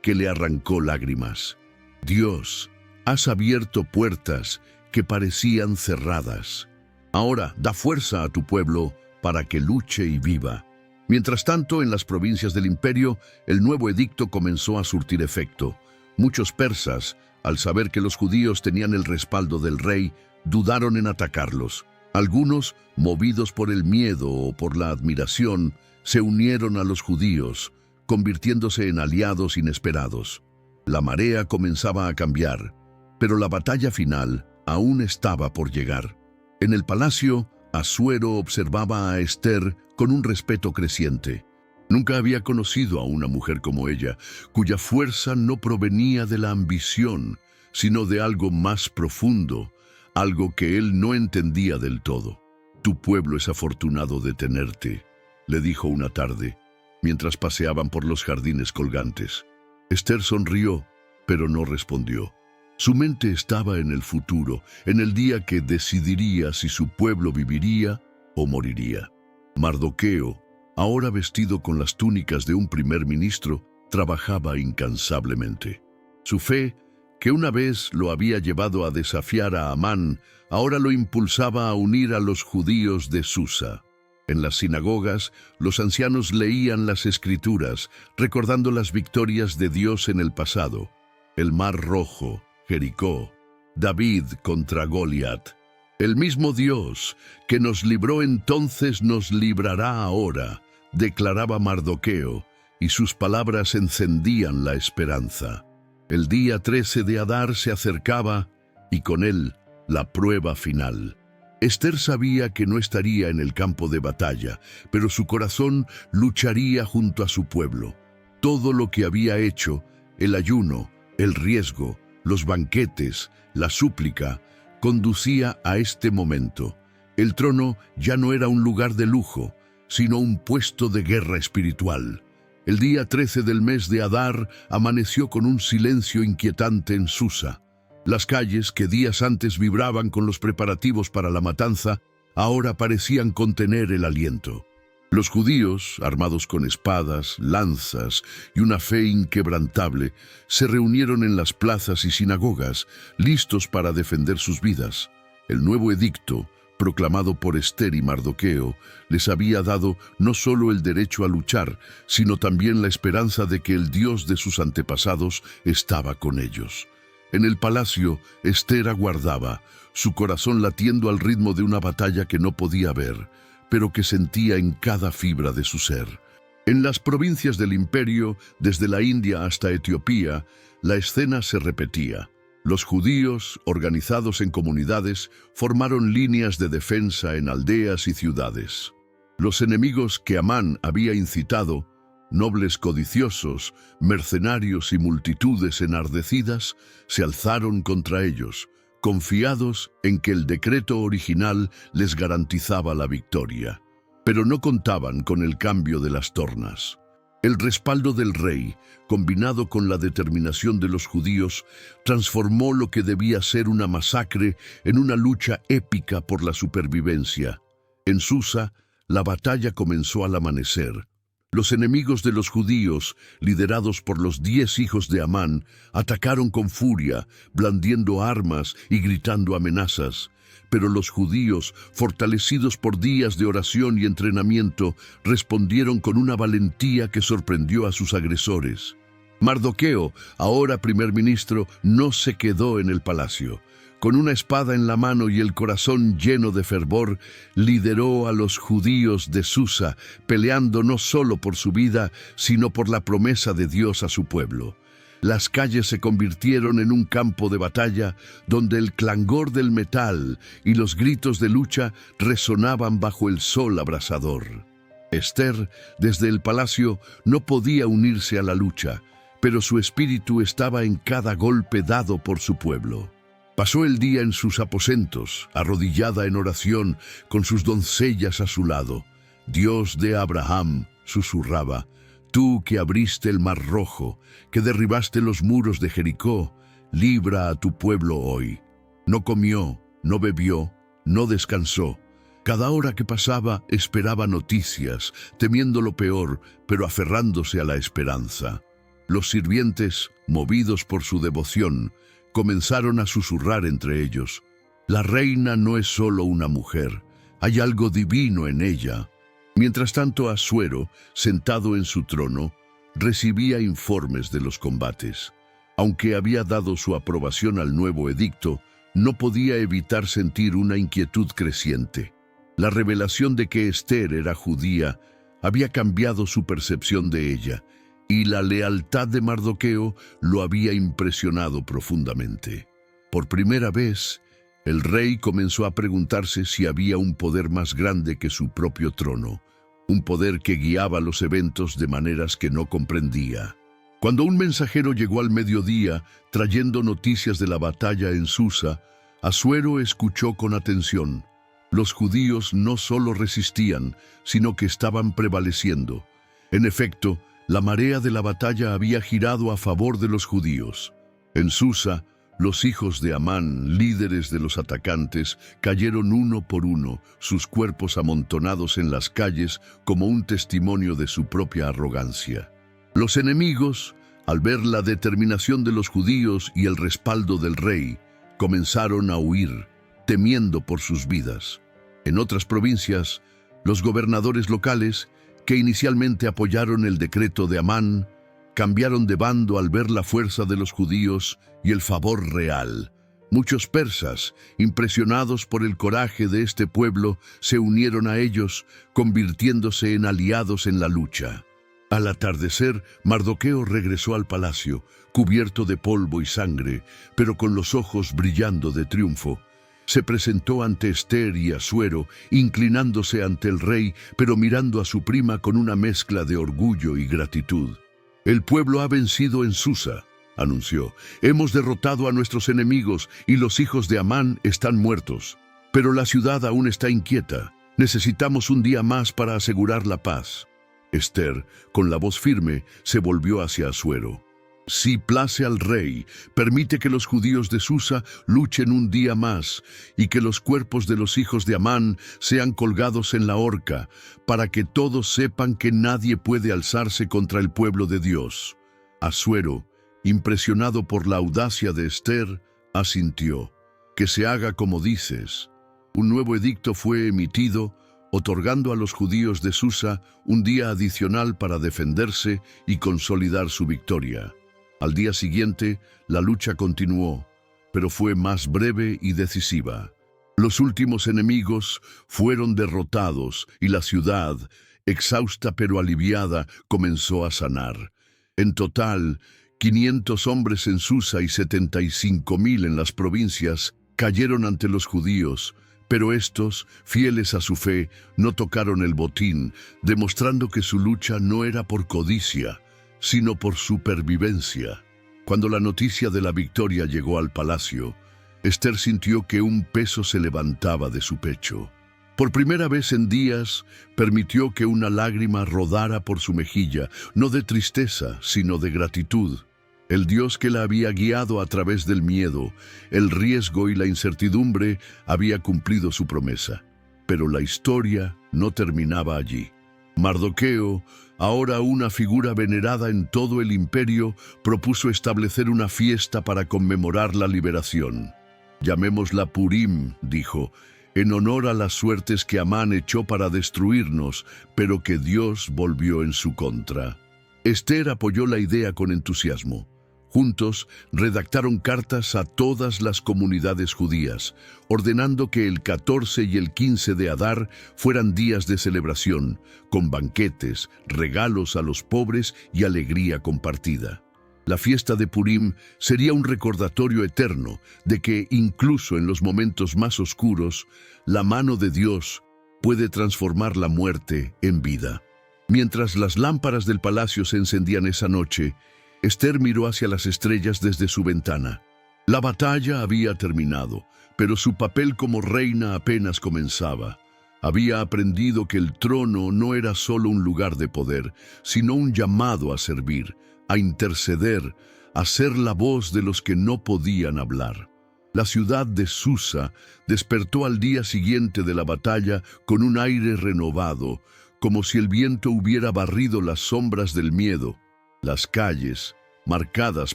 que le arrancó lágrimas. Dios, has abierto puertas que parecían cerradas. Ahora da fuerza a tu pueblo para que luche y viva. Mientras tanto, en las provincias del imperio, el nuevo edicto comenzó a surtir efecto. Muchos persas, al saber que los judíos tenían el respaldo del rey, dudaron en atacarlos. Algunos, movidos por el miedo o por la admiración, se unieron a los judíos, convirtiéndose en aliados inesperados. La marea comenzaba a cambiar, pero la batalla final aún estaba por llegar. En el palacio, Asuero observaba a Ester con un respeto creciente. Nunca había conocido a una mujer como ella, cuya fuerza no provenía de la ambición, sino de algo más profundo, algo que él no entendía del todo. «Tu pueblo es afortunado de tenerte», le dijo una tarde, mientras paseaban por los jardines colgantes. Ester sonrió, pero no respondió. Su mente estaba en el futuro, en el día que decidiría si su pueblo viviría o moriría. Mardoqueo, ahora vestido con las túnicas de un primer ministro, trabajaba incansablemente. Su fe, que una vez lo había llevado a desafiar a Amán, ahora lo impulsaba a unir a los judíos de Susa. En las sinagogas, los ancianos leían las Escrituras, recordando las victorias de Dios en el pasado. El Mar Rojo, Jericó, David contra Goliat. El mismo Dios que nos libró entonces nos librará ahora, declaraba Mardoqueo, y sus palabras encendían la esperanza. El día 13 de Adar se acercaba, y con él la prueba final. Ester sabía que no estaría en el campo de batalla, pero su corazón lucharía junto a su pueblo. Todo lo que había hecho, el ayuno, el riesgo, los banquetes, la súplica, conducía a este momento. El trono ya no era un lugar de lujo, sino un puesto de guerra espiritual. El día 13 del mes de Adar amaneció con un silencio inquietante en Susa. Las calles, que días antes vibraban con los preparativos para la matanza, ahora parecían contener el aliento. Los judíos, armados con espadas, lanzas y una fe inquebrantable, se reunieron en las plazas y sinagogas, listos para defender sus vidas. El nuevo edicto, proclamado por Ester y Mardoqueo, les había dado no solo el derecho a luchar, sino también la esperanza de que el Dios de sus antepasados estaba con ellos. En el palacio, Ester aguardaba, su corazón latiendo al ritmo de una batalla que no podía ver, pero que sentía en cada fibra de su ser. En las provincias del imperio, desde la India hasta Etiopía, la escena se repetía. Los judíos, organizados en comunidades, formaron líneas de defensa en aldeas y ciudades. Los enemigos que Amán había incitado, nobles codiciosos, mercenarios y multitudes enardecidas, se alzaron contra ellos, confiados en que el decreto original les garantizaba la victoria. Pero no contaban con el cambio de las tornas. El respaldo del rey, combinado con la determinación de los judíos, transformó lo que debía ser una masacre en una lucha épica por la supervivencia. En Susa, la batalla comenzó al amanecer. Los enemigos de los judíos, liderados por los 10 hijos de Amán, atacaron con furia, blandiendo armas y gritando amenazas. Pero los judíos, fortalecidos por días de oración y entrenamiento, respondieron con una valentía que sorprendió a sus agresores. Mardoqueo, ahora primer ministro, no se quedó en el palacio. Con una espada en la mano y el corazón lleno de fervor, lideró a los judíos de Susa, peleando no solo por su vida, sino por la promesa de Dios a su pueblo. Las calles se convirtieron en un campo de batalla donde el clangor del metal y los gritos de lucha resonaban bajo el sol abrasador. Ester, desde el palacio, no podía unirse a la lucha, pero su espíritu estaba en cada golpe dado por su pueblo. Pasó el día en sus aposentos, arrodillada en oración, con sus doncellas a su lado. Dios de Abraham, susurraba, tú que abriste el mar rojo, que derribaste los muros de Jericó, libra a tu pueblo hoy. No comió, no bebió, no descansó. Cada hora que pasaba esperaba noticias, temiendo lo peor, pero aferrándose a la esperanza. Los sirvientes, movidos por su devoción, comenzaron a susurrar entre ellos, la reina no es solo una mujer, hay algo divino en ella. Mientras tanto, Asuero, sentado en su trono, recibía informes de los combates. Aunque había dado su aprobación al nuevo edicto, no podía evitar sentir una inquietud creciente. La revelación de que Ester era judía había cambiado su percepción de ella, y la lealtad de Mardoqueo lo había impresionado profundamente. Por primera vez, el rey comenzó a preguntarse si había un poder más grande que su propio trono, un poder que guiaba los eventos de maneras que no comprendía. Cuando un mensajero llegó al mediodía trayendo noticias de la batalla en Susa, Asuero escuchó con atención. Los judíos no solo resistían, sino que estaban prevaleciendo. En efecto, la marea de la batalla había girado a favor de los judíos. En Susa, los hijos de Amán, líderes de los atacantes, cayeron uno por uno, sus cuerpos amontonados en las calles como un testimonio de su propia arrogancia. Los enemigos, al ver la determinación de los judíos y el respaldo del rey, comenzaron a huir, temiendo por sus vidas. En otras provincias, los gobernadores locales, que inicialmente apoyaron el decreto de Amán, cambiaron de bando al ver la fuerza de los judíos y el favor real. Muchos persas, impresionados por el coraje de este pueblo, se unieron a ellos, convirtiéndose en aliados en la lucha. Al atardecer, Mardoqueo regresó al palacio, cubierto de polvo y sangre, pero con los ojos brillando de triunfo. Se presentó ante Ester y Asuero, inclinándose ante el rey, pero mirando a su prima con una mezcla de orgullo y gratitud. El pueblo ha vencido en Susa, anunció. Hemos derrotado a nuestros enemigos y los hijos de Amán están muertos. Pero la ciudad aún está inquieta. Necesitamos un día más para asegurar la paz. Ester, con la voz firme, se volvió hacia Asuero. Si place al rey, permite que los judíos de Susa luchen un día más y que los cuerpos de los hijos de Amán sean colgados en la horca, para que todos sepan que nadie puede alzarse contra el pueblo de Dios. Asuero, impresionado por la audacia de Ester, asintió. Que se haga como dices. Un nuevo edicto fue emitido, otorgando a los judíos de Susa un día adicional para defenderse y consolidar su victoria. Al día siguiente, la lucha continuó, pero fue más breve y decisiva. Los últimos enemigos fueron derrotados y la ciudad, exhausta pero aliviada, comenzó a sanar. En total, 500 hombres en Susa y 75.000 en las provincias cayeron ante los judíos, pero estos, fieles a su fe, no tocaron el botín, demostrando que su lucha no era por codicia, sino por supervivencia. Cuando la noticia de la victoria llegó al palacio, Ester sintió que un peso se levantaba de su pecho. Por primera vez en días, permitió que una lágrima rodara por su mejilla, no de tristeza, sino de gratitud. El Dios que la había guiado a través del miedo, el riesgo y la incertidumbre había cumplido su promesa. Pero la historia no terminaba allí. Mardoqueo, ahora una figura venerada en todo el imperio, propuso establecer una fiesta para conmemorar la liberación. Llamémosla Purim, dijo, en honor a las suertes que Amán echó para destruirnos, pero que Dios volvió en su contra. Ester apoyó la idea con entusiasmo. Juntos redactaron cartas a todas las comunidades judías, ordenando que el 14 y el 15 de Adar fueran días de celebración, con banquetes, regalos a los pobres y alegría compartida. La fiesta de Purim sería un recordatorio eterno de que, incluso en los momentos más oscuros, la mano de Dios puede transformar la muerte en vida. Mientras las lámparas del palacio se encendían esa noche, Ester miró hacia las estrellas desde su ventana. La batalla había terminado, pero su papel como reina apenas comenzaba. Había aprendido que el trono no era solo un lugar de poder, sino un llamado a servir, a interceder, a ser la voz de los que no podían hablar. La ciudad de Susa despertó al día siguiente de la batalla con un aire renovado, como si el viento hubiera barrido las sombras del miedo. Las calles, marcadas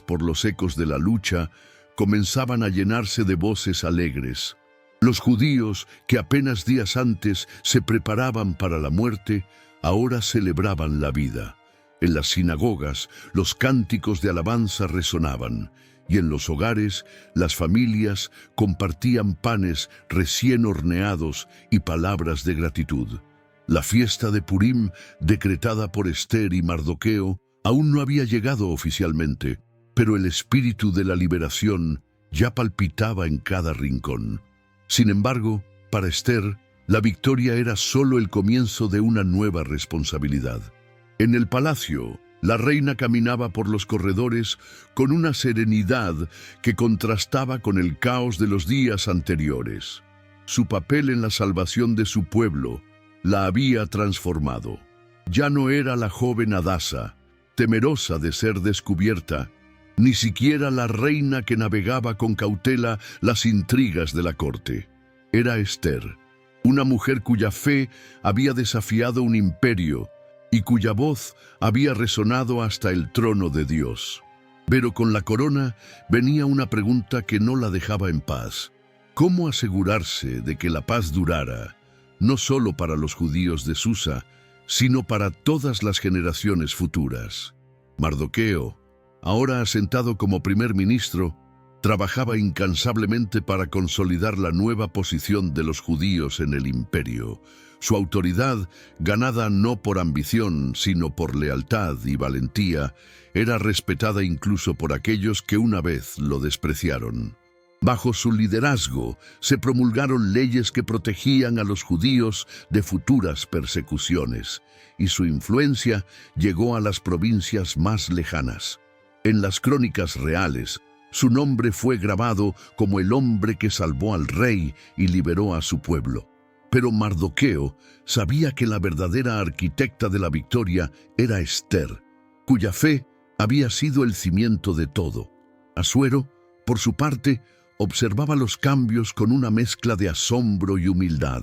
por los ecos de la lucha, comenzaban a llenarse de voces alegres. Los judíos, que apenas días antes se preparaban para la muerte, ahora celebraban la vida. En las sinagogas, los cánticos de alabanza resonaban, y en los hogares, las familias compartían panes recién horneados y palabras de gratitud. La fiesta de Purim, decretada por Ester y Mardoqueo, aún no había llegado oficialmente, pero el espíritu de la liberación ya palpitaba en cada rincón. Sin embargo, para Ester, la victoria era solo el comienzo de una nueva responsabilidad. En el palacio, la reina caminaba por los corredores con una serenidad que contrastaba con el caos de los días anteriores. Su papel en la salvación de su pueblo la había transformado. Ya no era la joven Hadasa, temerosa de ser descubierta, ni siquiera la reina que navegaba con cautela las intrigas de la corte. Era Ester, una mujer cuya fe había desafiado un imperio y cuya voz había resonado hasta el trono de Dios. Pero con la corona venía una pregunta que no la dejaba en paz. ¿Cómo asegurarse de que la paz durara, no solo para los judíos de Susa, sino para todas las generaciones futuras? Mardoqueo, ahora asentado como primer ministro, trabajaba incansablemente para consolidar la nueva posición de los judíos en el imperio. Su autoridad, ganada no por ambición, sino por lealtad y valentía, era respetada incluso por aquellos que una vez lo despreciaron. Bajo su liderazgo se promulgaron leyes que protegían a los judíos de futuras persecuciones, y su influencia llegó a las provincias más lejanas. En las crónicas reales, su nombre fue grabado como el hombre que salvó al rey y liberó a su pueblo. Pero Mardoqueo sabía que la verdadera arquitecta de la victoria era Ester, cuya fe había sido el cimiento de todo. Asuero, por su parte, observaba los cambios con una mezcla de asombro y humildad.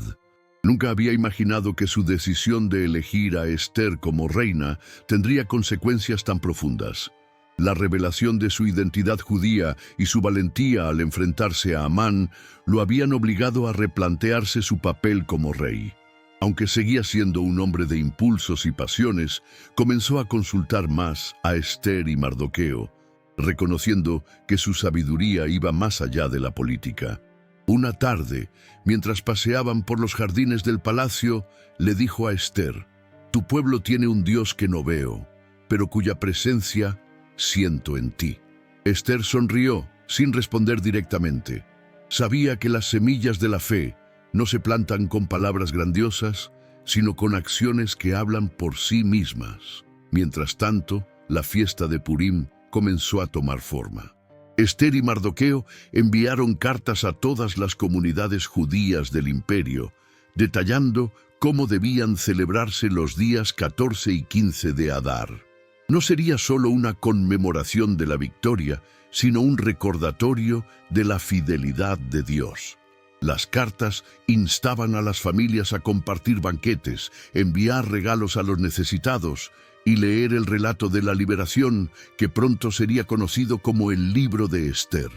Nunca había imaginado que su decisión de elegir a Ester como reina tendría consecuencias tan profundas. La revelación de su identidad judía y su valentía al enfrentarse a Amán lo habían obligado a replantearse su papel como rey. Aunque seguía siendo un hombre de impulsos y pasiones, comenzó a consultar más a Ester y Mardoqueo, reconociendo que su sabiduría iba más allá de la política. Una tarde, mientras paseaban por los jardines del palacio, le dijo a Ester: «Tu pueblo tiene un Dios que no veo, pero cuya presencia siento en ti». Ester sonrió, sin responder directamente. Sabía que las semillas de la fe no se plantan con palabras grandiosas, sino con acciones que hablan por sí mismas. Mientras tanto, la fiesta de Purim comenzó a tomar forma. Ester y Mardoqueo enviaron cartas a todas las comunidades judías del imperio, detallando cómo debían celebrarse los días 14 y 15 de Adar. No sería solo una conmemoración de la victoria, sino un recordatorio de la fidelidad de Dios. Las cartas instaban a las familias a compartir banquetes, enviar regalos a los necesitados y leer el relato de la liberación, que pronto sería conocido como el Libro de Ester.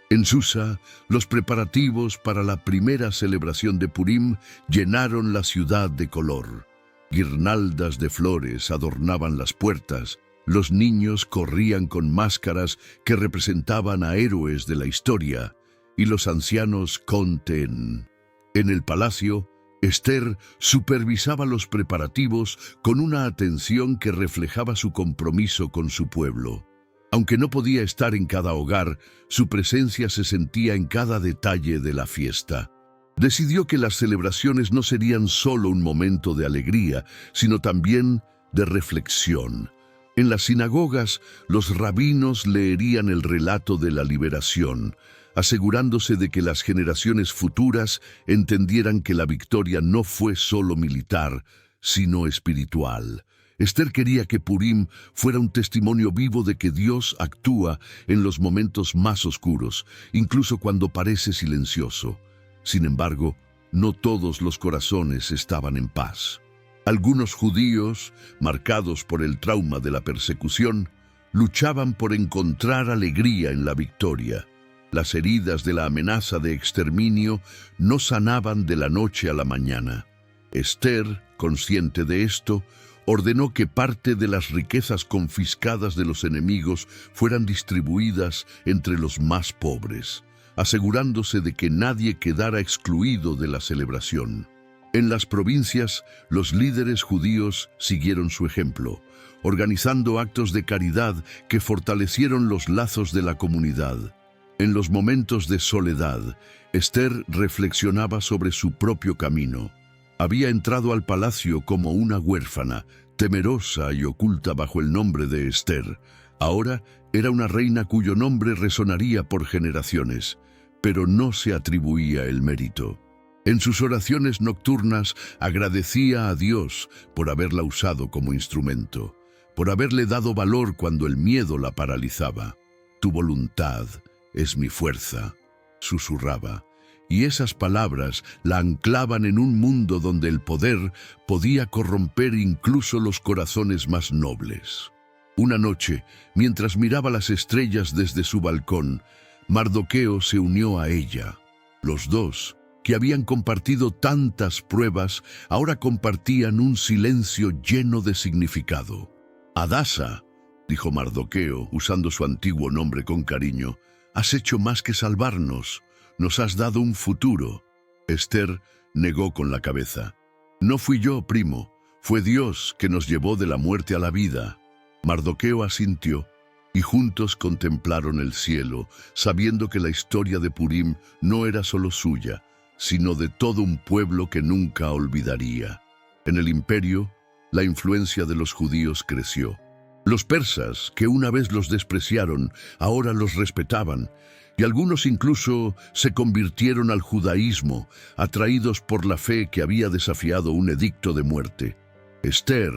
En Susa, los preparativos para la primera celebración de Purim llenaron la ciudad de color. Guirnaldas de flores adornaban las puertas, los niños corrían con máscaras que representaban a héroes de la historia, y los ancianos conten. En el palacio, Ester supervisaba los preparativos con una atención que reflejaba su compromiso con su pueblo. Aunque no podía estar en cada hogar, su presencia se sentía en cada detalle de la fiesta. Decidió que las celebraciones no serían solo un momento de alegría, sino también de reflexión. En las sinagogas, los rabinos leerían el relato de la liberación, asegurándose de que las generaciones futuras entendieran que la victoria no fue solo militar, sino espiritual. Ester quería que Purim fuera un testimonio vivo de que Dios actúa en los momentos más oscuros, incluso cuando parece silencioso. Sin embargo, no todos los corazones estaban en paz. Algunos judíos, marcados por el trauma de la persecución, luchaban por encontrar alegría en la victoria. Las heridas de la amenaza de exterminio no sanaban de la noche a la mañana. Ester, consciente de esto, ordenó que parte de las riquezas confiscadas de los enemigos fueran distribuidas entre los más pobres, asegurándose de que nadie quedara excluido de la celebración. En las provincias, los líderes judíos siguieron su ejemplo, organizando actos de caridad que fortalecieron los lazos de la comunidad. En los momentos de soledad, Ester reflexionaba sobre su propio camino. Había entrado al palacio como una huérfana, temerosa y oculta bajo el nombre de Ester. Ahora era una reina cuyo nombre resonaría por generaciones, pero no se atribuía el mérito. En sus oraciones nocturnas agradecía a Dios por haberla usado como instrumento, por haberle dado valor cuando el miedo la paralizaba. «Tu voluntad es mi fuerza», susurraba, y esas palabras la anclaban en un mundo donde el poder podía corromper incluso los corazones más nobles. Una noche, mientras miraba las estrellas desde su balcón, Mardoqueo se unió a ella. Los dos, que habían compartido tantas pruebas, ahora compartían un silencio lleno de significado. «Hadasa», dijo Mardoqueo, usando su antiguo nombre con cariño, «has hecho más que salvarnos, nos has dado un futuro». Ester negó con la cabeza. «No fui yo, primo, fue Dios que nos llevó de la muerte a la vida». Mardoqueo asintió, y juntos contemplaron el cielo, sabiendo que la historia de Purim no era solo suya, sino de todo un pueblo que nunca olvidaría. En el imperio, la influencia de los judíos creció. Los persas, que una vez los despreciaron, ahora los respetaban, y algunos incluso se convirtieron al judaísmo, atraídos por la fe que había desafiado un edicto de muerte. Ester,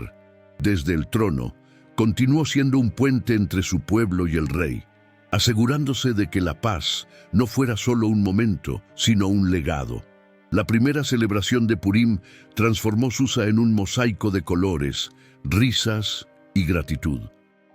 desde el trono, continuó siendo un puente entre su pueblo y el rey, asegurándose de que la paz no fuera solo un momento, sino un legado. La primera celebración de Purim transformó Susa en un mosaico de colores, risas y gratitud.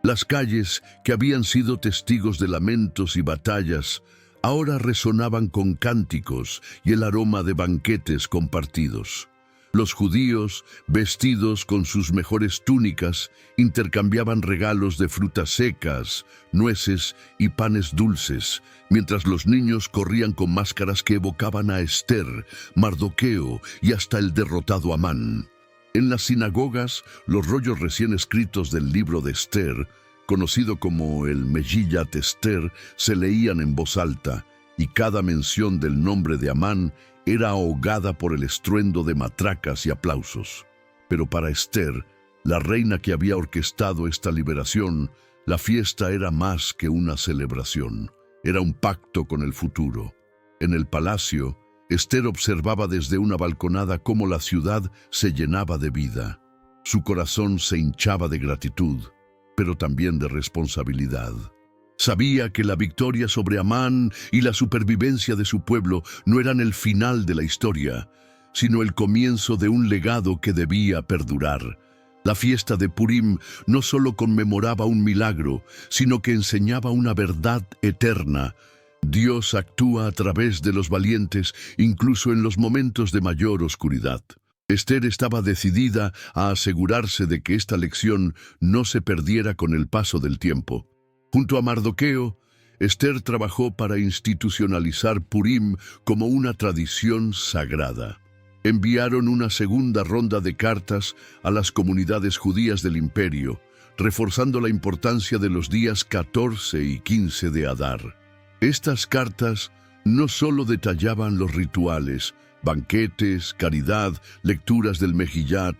Las calles, que habían sido testigos de lamentos y batallas, ahora resonaban con cánticos y el aroma de banquetes compartidos. Los judíos, vestidos con sus mejores túnicas, intercambiaban regalos de frutas secas, nueces y panes dulces, mientras los niños corrían con máscaras que evocaban a Ester, Mardoqueo y hasta el derrotado Amán. En las sinagogas, los rollos recién escritos del libro de Ester, conocido como el Megillat Ester, se leían en voz alta, y cada mención del nombre de Amán era ahogada por el estruendo de matracas y aplausos. Pero para Ester, la reina que había orquestado esta liberación, la fiesta era más que una celebración, era un pacto con el futuro. En el palacio, Ester observaba desde una balconada cómo la ciudad se llenaba de vida. Su corazón se hinchaba de gratitud, pero también de responsabilidad. Sabía que la victoria sobre Amán y la supervivencia de su pueblo no eran el final de la historia, sino el comienzo de un legado que debía perdurar. La fiesta de Purim no solo conmemoraba un milagro, sino que enseñaba una verdad eterna. Dios actúa a través de los valientes, incluso en los momentos de mayor oscuridad. Ester estaba decidida a asegurarse de que esta lección no se perdiera con el paso del tiempo. Junto a Mardoqueo, Ester trabajó para institucionalizar Purim como una tradición sagrada. Enviaron una segunda ronda de cartas a las comunidades judías del imperio, reforzando la importancia de los días 14 y 15 de Adar. Estas cartas no solo detallaban los rituales, banquetes, caridad, lecturas del Megillat,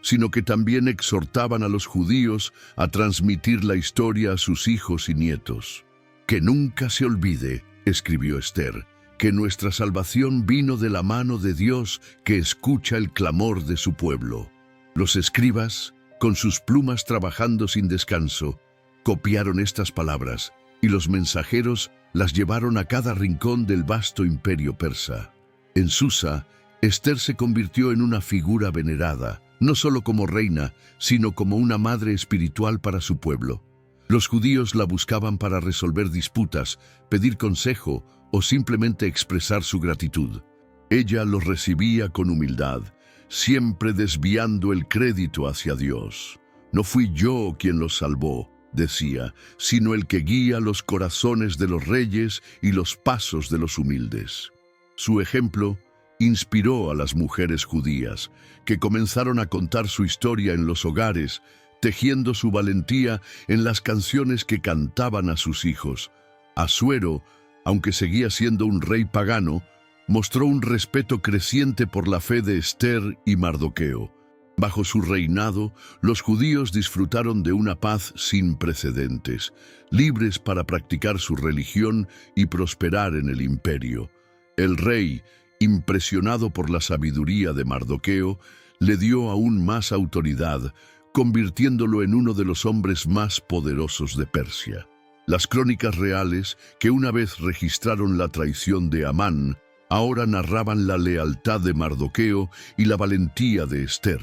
sino que también exhortaban a los judíos a transmitir la historia a sus hijos y nietos. «Que nunca se olvide», escribió Ester, «que nuestra salvación vino de la mano de Dios que escucha el clamor de su pueblo». Los escribas, con sus plumas trabajando sin descanso, copiaron estas palabras, y los mensajeros las llevaron a cada rincón del vasto imperio persa. En Susa, Ester se convirtió en una figura venerada, no solo como reina, sino como una madre espiritual para su pueblo. Los judíos la buscaban para resolver disputas, pedir consejo o simplemente expresar su gratitud. Ella los recibía con humildad, siempre desviando el crédito hacia Dios. «No fui yo quien los salvó», decía, «sino el que guía los corazones de los reyes y los pasos de los humildes». Su ejemplo inspiró a las mujeres judías, que comenzaron a contar su historia en los hogares, tejiendo su valentía en las canciones que cantaban a sus hijos. Asuero, aunque seguía siendo un rey pagano, mostró un respeto creciente por la fe de Ester y Mardoqueo. Bajo su reinado, los judíos disfrutaron de una paz sin precedentes, libres para practicar su religión y prosperar en el imperio. El rey, impresionado por la sabiduría de Mardoqueo, le dio aún más autoridad, convirtiéndolo en uno de los hombres más poderosos de Persia. Las crónicas reales, que una vez registraron la traición de Amán, ahora narraban la lealtad de Mardoqueo y la valentía de Ester,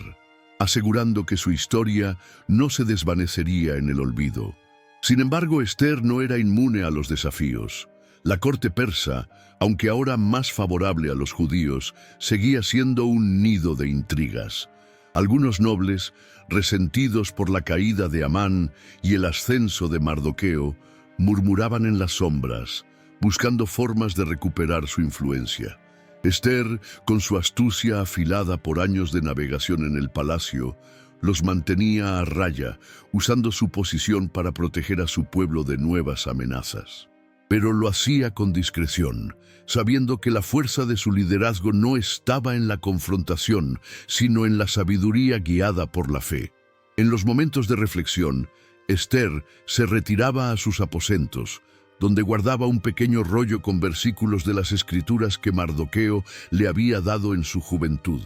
asegurando que su historia no se desvanecería en el olvido. Sin embargo, Ester no era inmune a los desafíos. La corte persa, aunque ahora más favorable a los judíos, seguía siendo un nido de intrigas. Algunos nobles, resentidos por la caída de Amán y el ascenso de Mardoqueo, murmuraban en las sombras, buscando formas de recuperar su influencia. Ester, con su astucia afilada por años de navegación en el palacio, los mantenía a raya, usando su posición para proteger a su pueblo de nuevas amenazas. Pero lo hacía con discreción, sabiendo que la fuerza de su liderazgo no estaba en la confrontación, sino en la sabiduría guiada por la fe. En los momentos de reflexión, Esther se retiraba a sus aposentos, donde guardaba un pequeño rollo con versículos de las Escrituras que Mardoqueo le había dado en su juventud.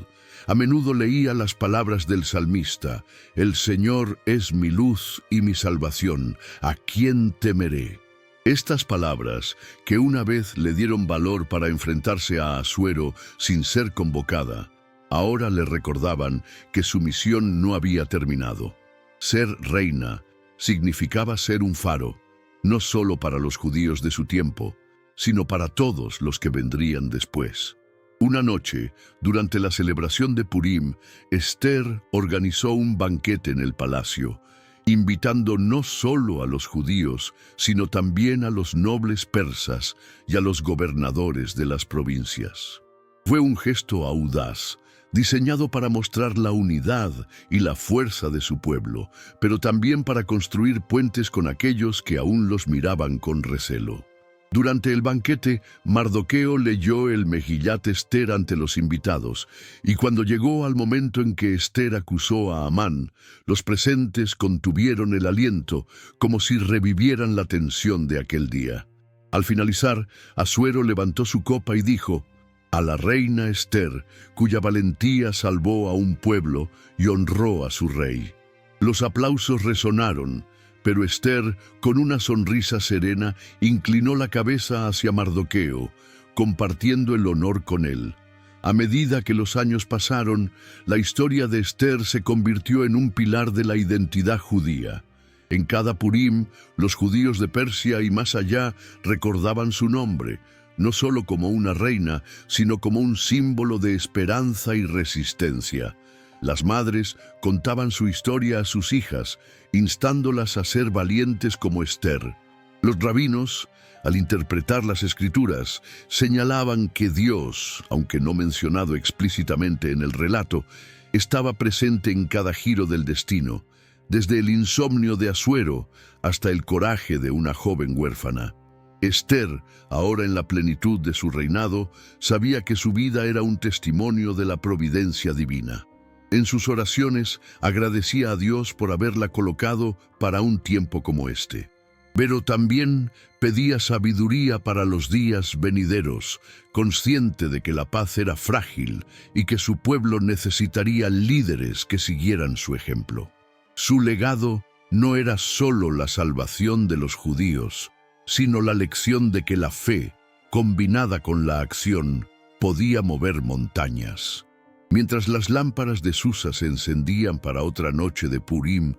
A menudo leía las palabras del salmista: «El Señor es mi luz y mi salvación, ¿a quién temeré?». Estas palabras, que una vez le dieron valor para enfrentarse a Asuero sin ser convocada, ahora le recordaban que su misión no había terminado. Ser reina significaba ser un faro, no solo para los judíos de su tiempo, sino para todos los que vendrían después. Una noche, durante la celebración de Purim, Esther organizó un banquete en el palacio, invitando no solo a los judíos, sino también a los nobles persas y a los gobernadores de las provincias. Fue un gesto audaz, diseñado para mostrar la unidad y la fuerza de su pueblo, pero también para construir puentes con aquellos que aún los miraban con recelo. Durante el banquete, Mardoqueo leyó el Megillat Ester ante los invitados, y cuando llegó al momento en que Ester acusó a Amán, los presentes contuvieron el aliento, como si revivieran la tensión de aquel día. Al finalizar, Asuero levantó su copa y dijo: «A la reina Ester, cuya valentía salvó a un pueblo y honró a su rey». Los aplausos resonaron, pero Esther, con una sonrisa serena, inclinó la cabeza hacia Mardoqueo, compartiendo el honor con él. A medida que los años pasaron, la historia de Esther se convirtió en un pilar de la identidad judía. En cada Purim, los judíos de Persia y más allá recordaban su nombre, no solo como una reina, sino como un símbolo de esperanza y resistencia. Las madres contaban su historia a sus hijas, instándolas a ser valientes como Esther. Los rabinos, al interpretar las Escrituras, señalaban que Dios, aunque no mencionado explícitamente en el relato, estaba presente en cada giro del destino, desde el insomnio de Asuero hasta el coraje de una joven huérfana. Esther, ahora en la plenitud de su reinado, sabía que su vida era un testimonio de la providencia divina. En sus oraciones agradecía a Dios por haberla colocado para un tiempo como este. Pero también pedía sabiduría para los días venideros, consciente de que la paz era frágil y que su pueblo necesitaría líderes que siguieran su ejemplo. Su legado no era solo la salvación de los judíos, sino la lección de que la fe, combinada con la acción, podía mover montañas. Mientras las lámparas de Susa se encendían para otra noche de Purim,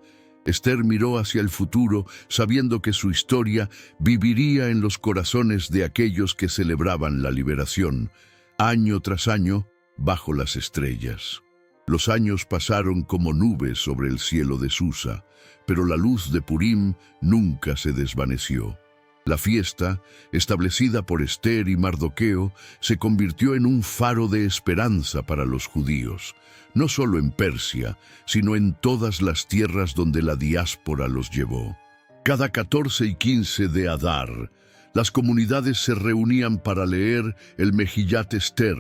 Esther miró hacia el futuro, sabiendo que su historia viviría en los corazones de aquellos que celebraban la liberación, año tras año, bajo las estrellas. Los años pasaron como nubes sobre el cielo de Susa, pero la luz de Purim nunca se desvaneció. La fiesta, establecida por Esther y Mardoqueo, se convirtió en un faro de esperanza para los judíos, no solo en Persia, sino en todas las tierras donde la diáspora los llevó. Cada 14 y 15 de Adar, las comunidades se reunían para leer el Megillat Ester,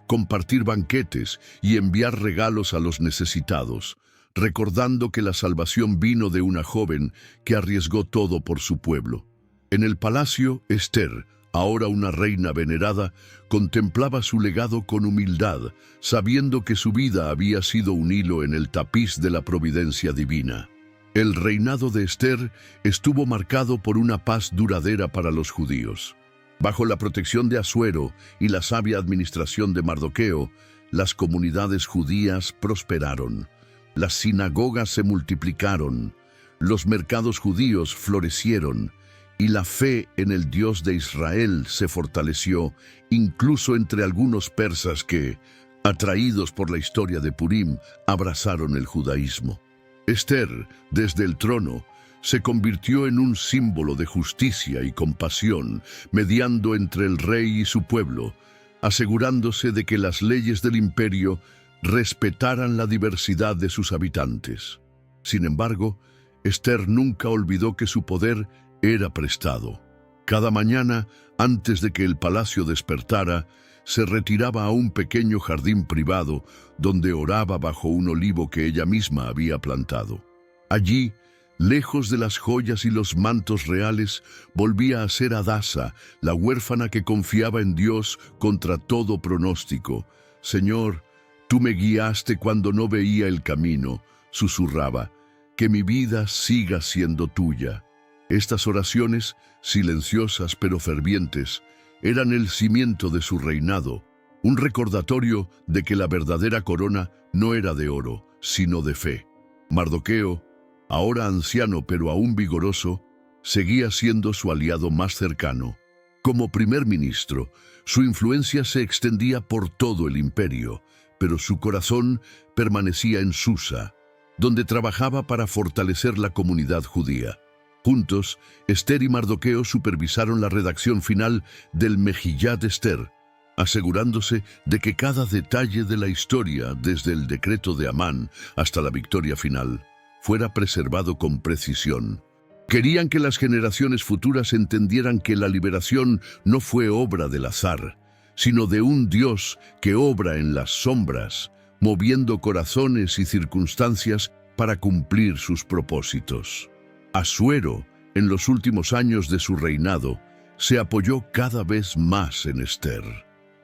compartir banquetes y enviar regalos a los necesitados, recordando que la salvación vino de una joven que arriesgó todo por su pueblo. En el palacio, Esther, ahora una reina venerada, contemplaba su legado con humildad, sabiendo que su vida había sido un hilo en el tapiz de la providencia divina. El reinado de Esther estuvo marcado por una paz duradera para los judíos. Bajo la protección de Asuero y la sabia administración de Mardoqueo, las comunidades judías prosperaron. Las sinagogas se multiplicaron, los mercados judíos florecieron, y la fe en el Dios de Israel se fortaleció, incluso entre algunos persas que, atraídos por la historia de Purim, abrazaron el judaísmo. Esther, desde el trono, se convirtió en un símbolo de justicia y compasión, mediando entre el rey y su pueblo, asegurándose de que las leyes del imperio respetaran la diversidad de sus habitantes. Sin embargo, Esther nunca olvidó que su poder era prestado. Cada mañana, antes de que el palacio despertara, se retiraba a un pequeño jardín privado donde oraba bajo un olivo que ella misma había plantado. Allí, Lejos de las joyas y los mantos reales, volvía a ser Hadasa, la huérfana que confiaba en Dios contra todo pronóstico. «Señor, tú me guiaste cuando no veía el camino», susurraba, «que mi vida siga siendo tuya». Estas oraciones, silenciosas pero fervientes, eran el cimiento de su reinado, un recordatorio de que la verdadera corona no era de oro, sino de fe. Mardoqueo, ahora anciano pero aún vigoroso, seguía siendo su aliado más cercano. Como primer ministro, su influencia se extendía por todo el imperio, pero su corazón permanecía en Susa, donde trabajaba para fortalecer la comunidad judía. Juntos, Ester y Mardoqueo supervisaron la redacción final del Mejillat Ester, asegurándose de que cada detalle de la historia, desde el decreto de Amán hasta la victoria final, fuera preservado con precisión. Querían que las generaciones futuras entendieran que la liberación no fue obra del azar, sino de un Dios que obra en las sombras, moviendo corazones y circunstancias para cumplir sus propósitos. Asuero, en los últimos años de su reinado, se apoyó cada vez más en Ester.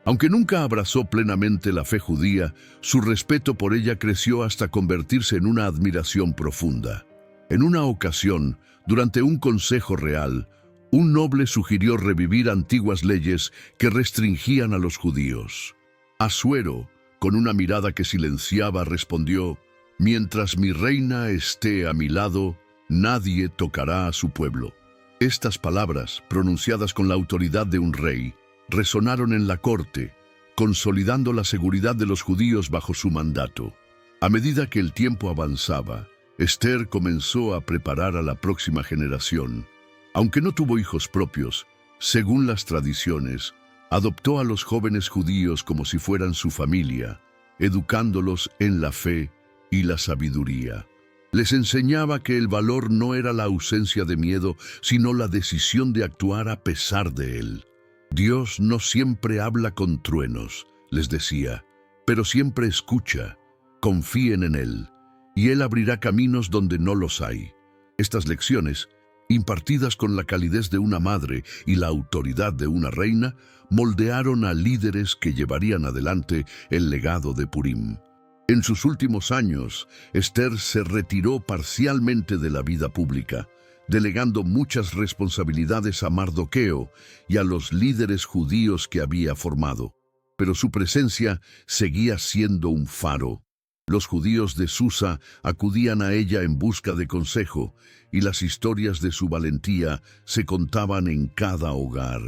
Aunque nunca abrazó plenamente la fe judía, su respeto por ella creció hasta convertirse en una admiración profunda. En una ocasión, durante un consejo real, un noble sugirió revivir antiguas leyes que restringían a los judíos. Asuero, con una mirada que silenciaba, respondió: «Mientras mi reina esté a mi lado, nadie tocará a su pueblo». Estas palabras, pronunciadas con la autoridad de un rey, resonaron en la corte, consolidando la seguridad de los judíos bajo su mandato. A medida que el tiempo avanzaba, Ester comenzó a preparar a la próxima generación. Aunque no tuvo hijos propios, según las tradiciones, adoptó a los jóvenes judíos como si fueran su familia, educándolos en la fe y la sabiduría. Les enseñaba que el valor no era la ausencia de miedo, sino la decisión de actuar a pesar de él. «Dios no siempre habla con truenos», les decía, «pero siempre escucha. Confíen en Él, y Él abrirá caminos donde no los hay». Estas lecciones, impartidas con la calidez de una madre y la autoridad de una reina, moldearon a líderes que llevarían adelante el legado de Purim. En sus últimos años, Ester se retiró parcialmente de la vida pública, delegando muchas responsabilidades a Mardoqueo y a los líderes judíos que había formado. Pero su presencia seguía siendo un faro. Los judíos de Susa acudían a ella en busca de consejo, y las historias de su valentía se contaban en cada hogar.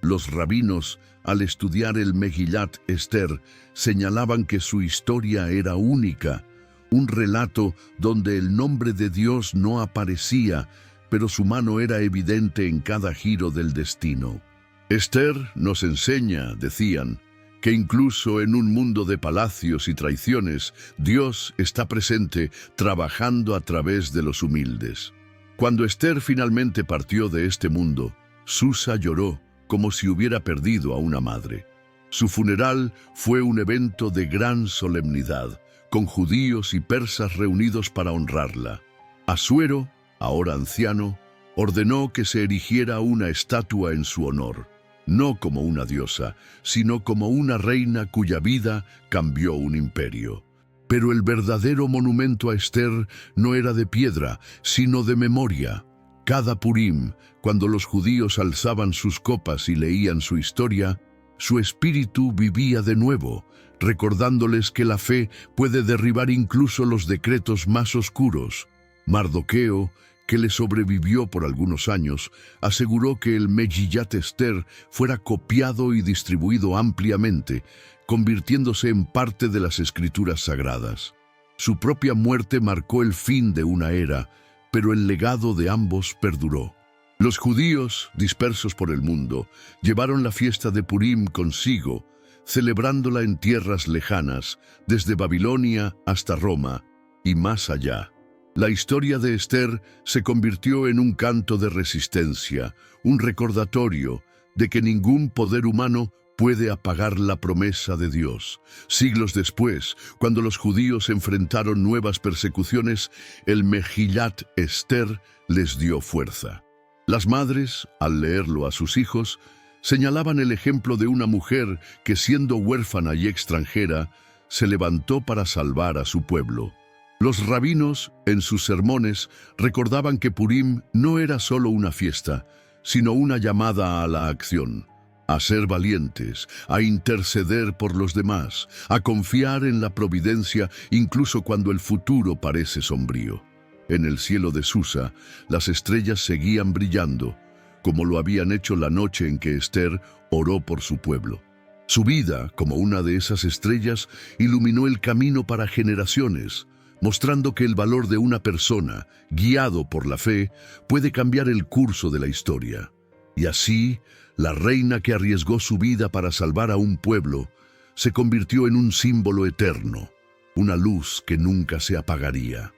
Los rabinos, al estudiar el Megillat Ester, señalaban que su historia era única, un relato donde el nombre de Dios no aparecía, pero su mano era evidente en cada giro del destino. Ester nos enseña, decían, que incluso en un mundo de palacios y traiciones, Dios está presente trabajando a través de los humildes. Cuando Ester finalmente partió de este mundo, Susa lloró como si hubiera perdido a una madre. Su funeral fue un evento de gran solemnidad, con judíos y persas reunidos para honrarla. Asuero, ahora anciano, ordenó que se erigiera una estatua en su honor, no como una diosa, sino como una reina cuya vida cambió un imperio. Pero el verdadero monumento a Ester no era de piedra, sino de memoria. Cada Purim, cuando los judíos alzaban sus copas y leían su historia, su espíritu vivía de nuevo, recordándoles que la fe puede derribar incluso los decretos más oscuros. Mardoqueo, que le sobrevivió por algunos años, aseguró que el Megillat Ester fuera copiado y distribuido ampliamente, convirtiéndose en parte de las escrituras sagradas. Su propia muerte marcó el fin de una era, pero el legado de ambos perduró. Los judíos, dispersos por el mundo, llevaron la fiesta de Purim consigo, celebrándola en tierras lejanas, desde Babilonia hasta Roma y más allá. La historia de Ester se convirtió en un canto de resistencia, un recordatorio de que ningún poder humano puede apagar la promesa de Dios. Siglos después, cuando los judíos enfrentaron nuevas persecuciones, el Megillat Ester les dio fuerza. Las madres, al leerlo a sus hijos, señalaban el ejemplo de una mujer que, siendo huérfana y extranjera, se levantó para salvar a su pueblo. Los rabinos, en sus sermones, recordaban que Purim no era solo una fiesta, sino una llamada a la acción, a ser valientes, a interceder por los demás, a confiar en la providencia incluso cuando el futuro parece sombrío. En el cielo de Susa, las estrellas seguían brillando, como lo habían hecho la noche en que Ester oró por su pueblo. Su vida, como una de esas estrellas, iluminó el camino para generaciones, mostrando que el valor de una persona, guiado por la fe, puede cambiar el curso de la historia. Y así, la reina que arriesgó su vida para salvar a un pueblo, se convirtió en un símbolo eterno, una luz que nunca se apagaría.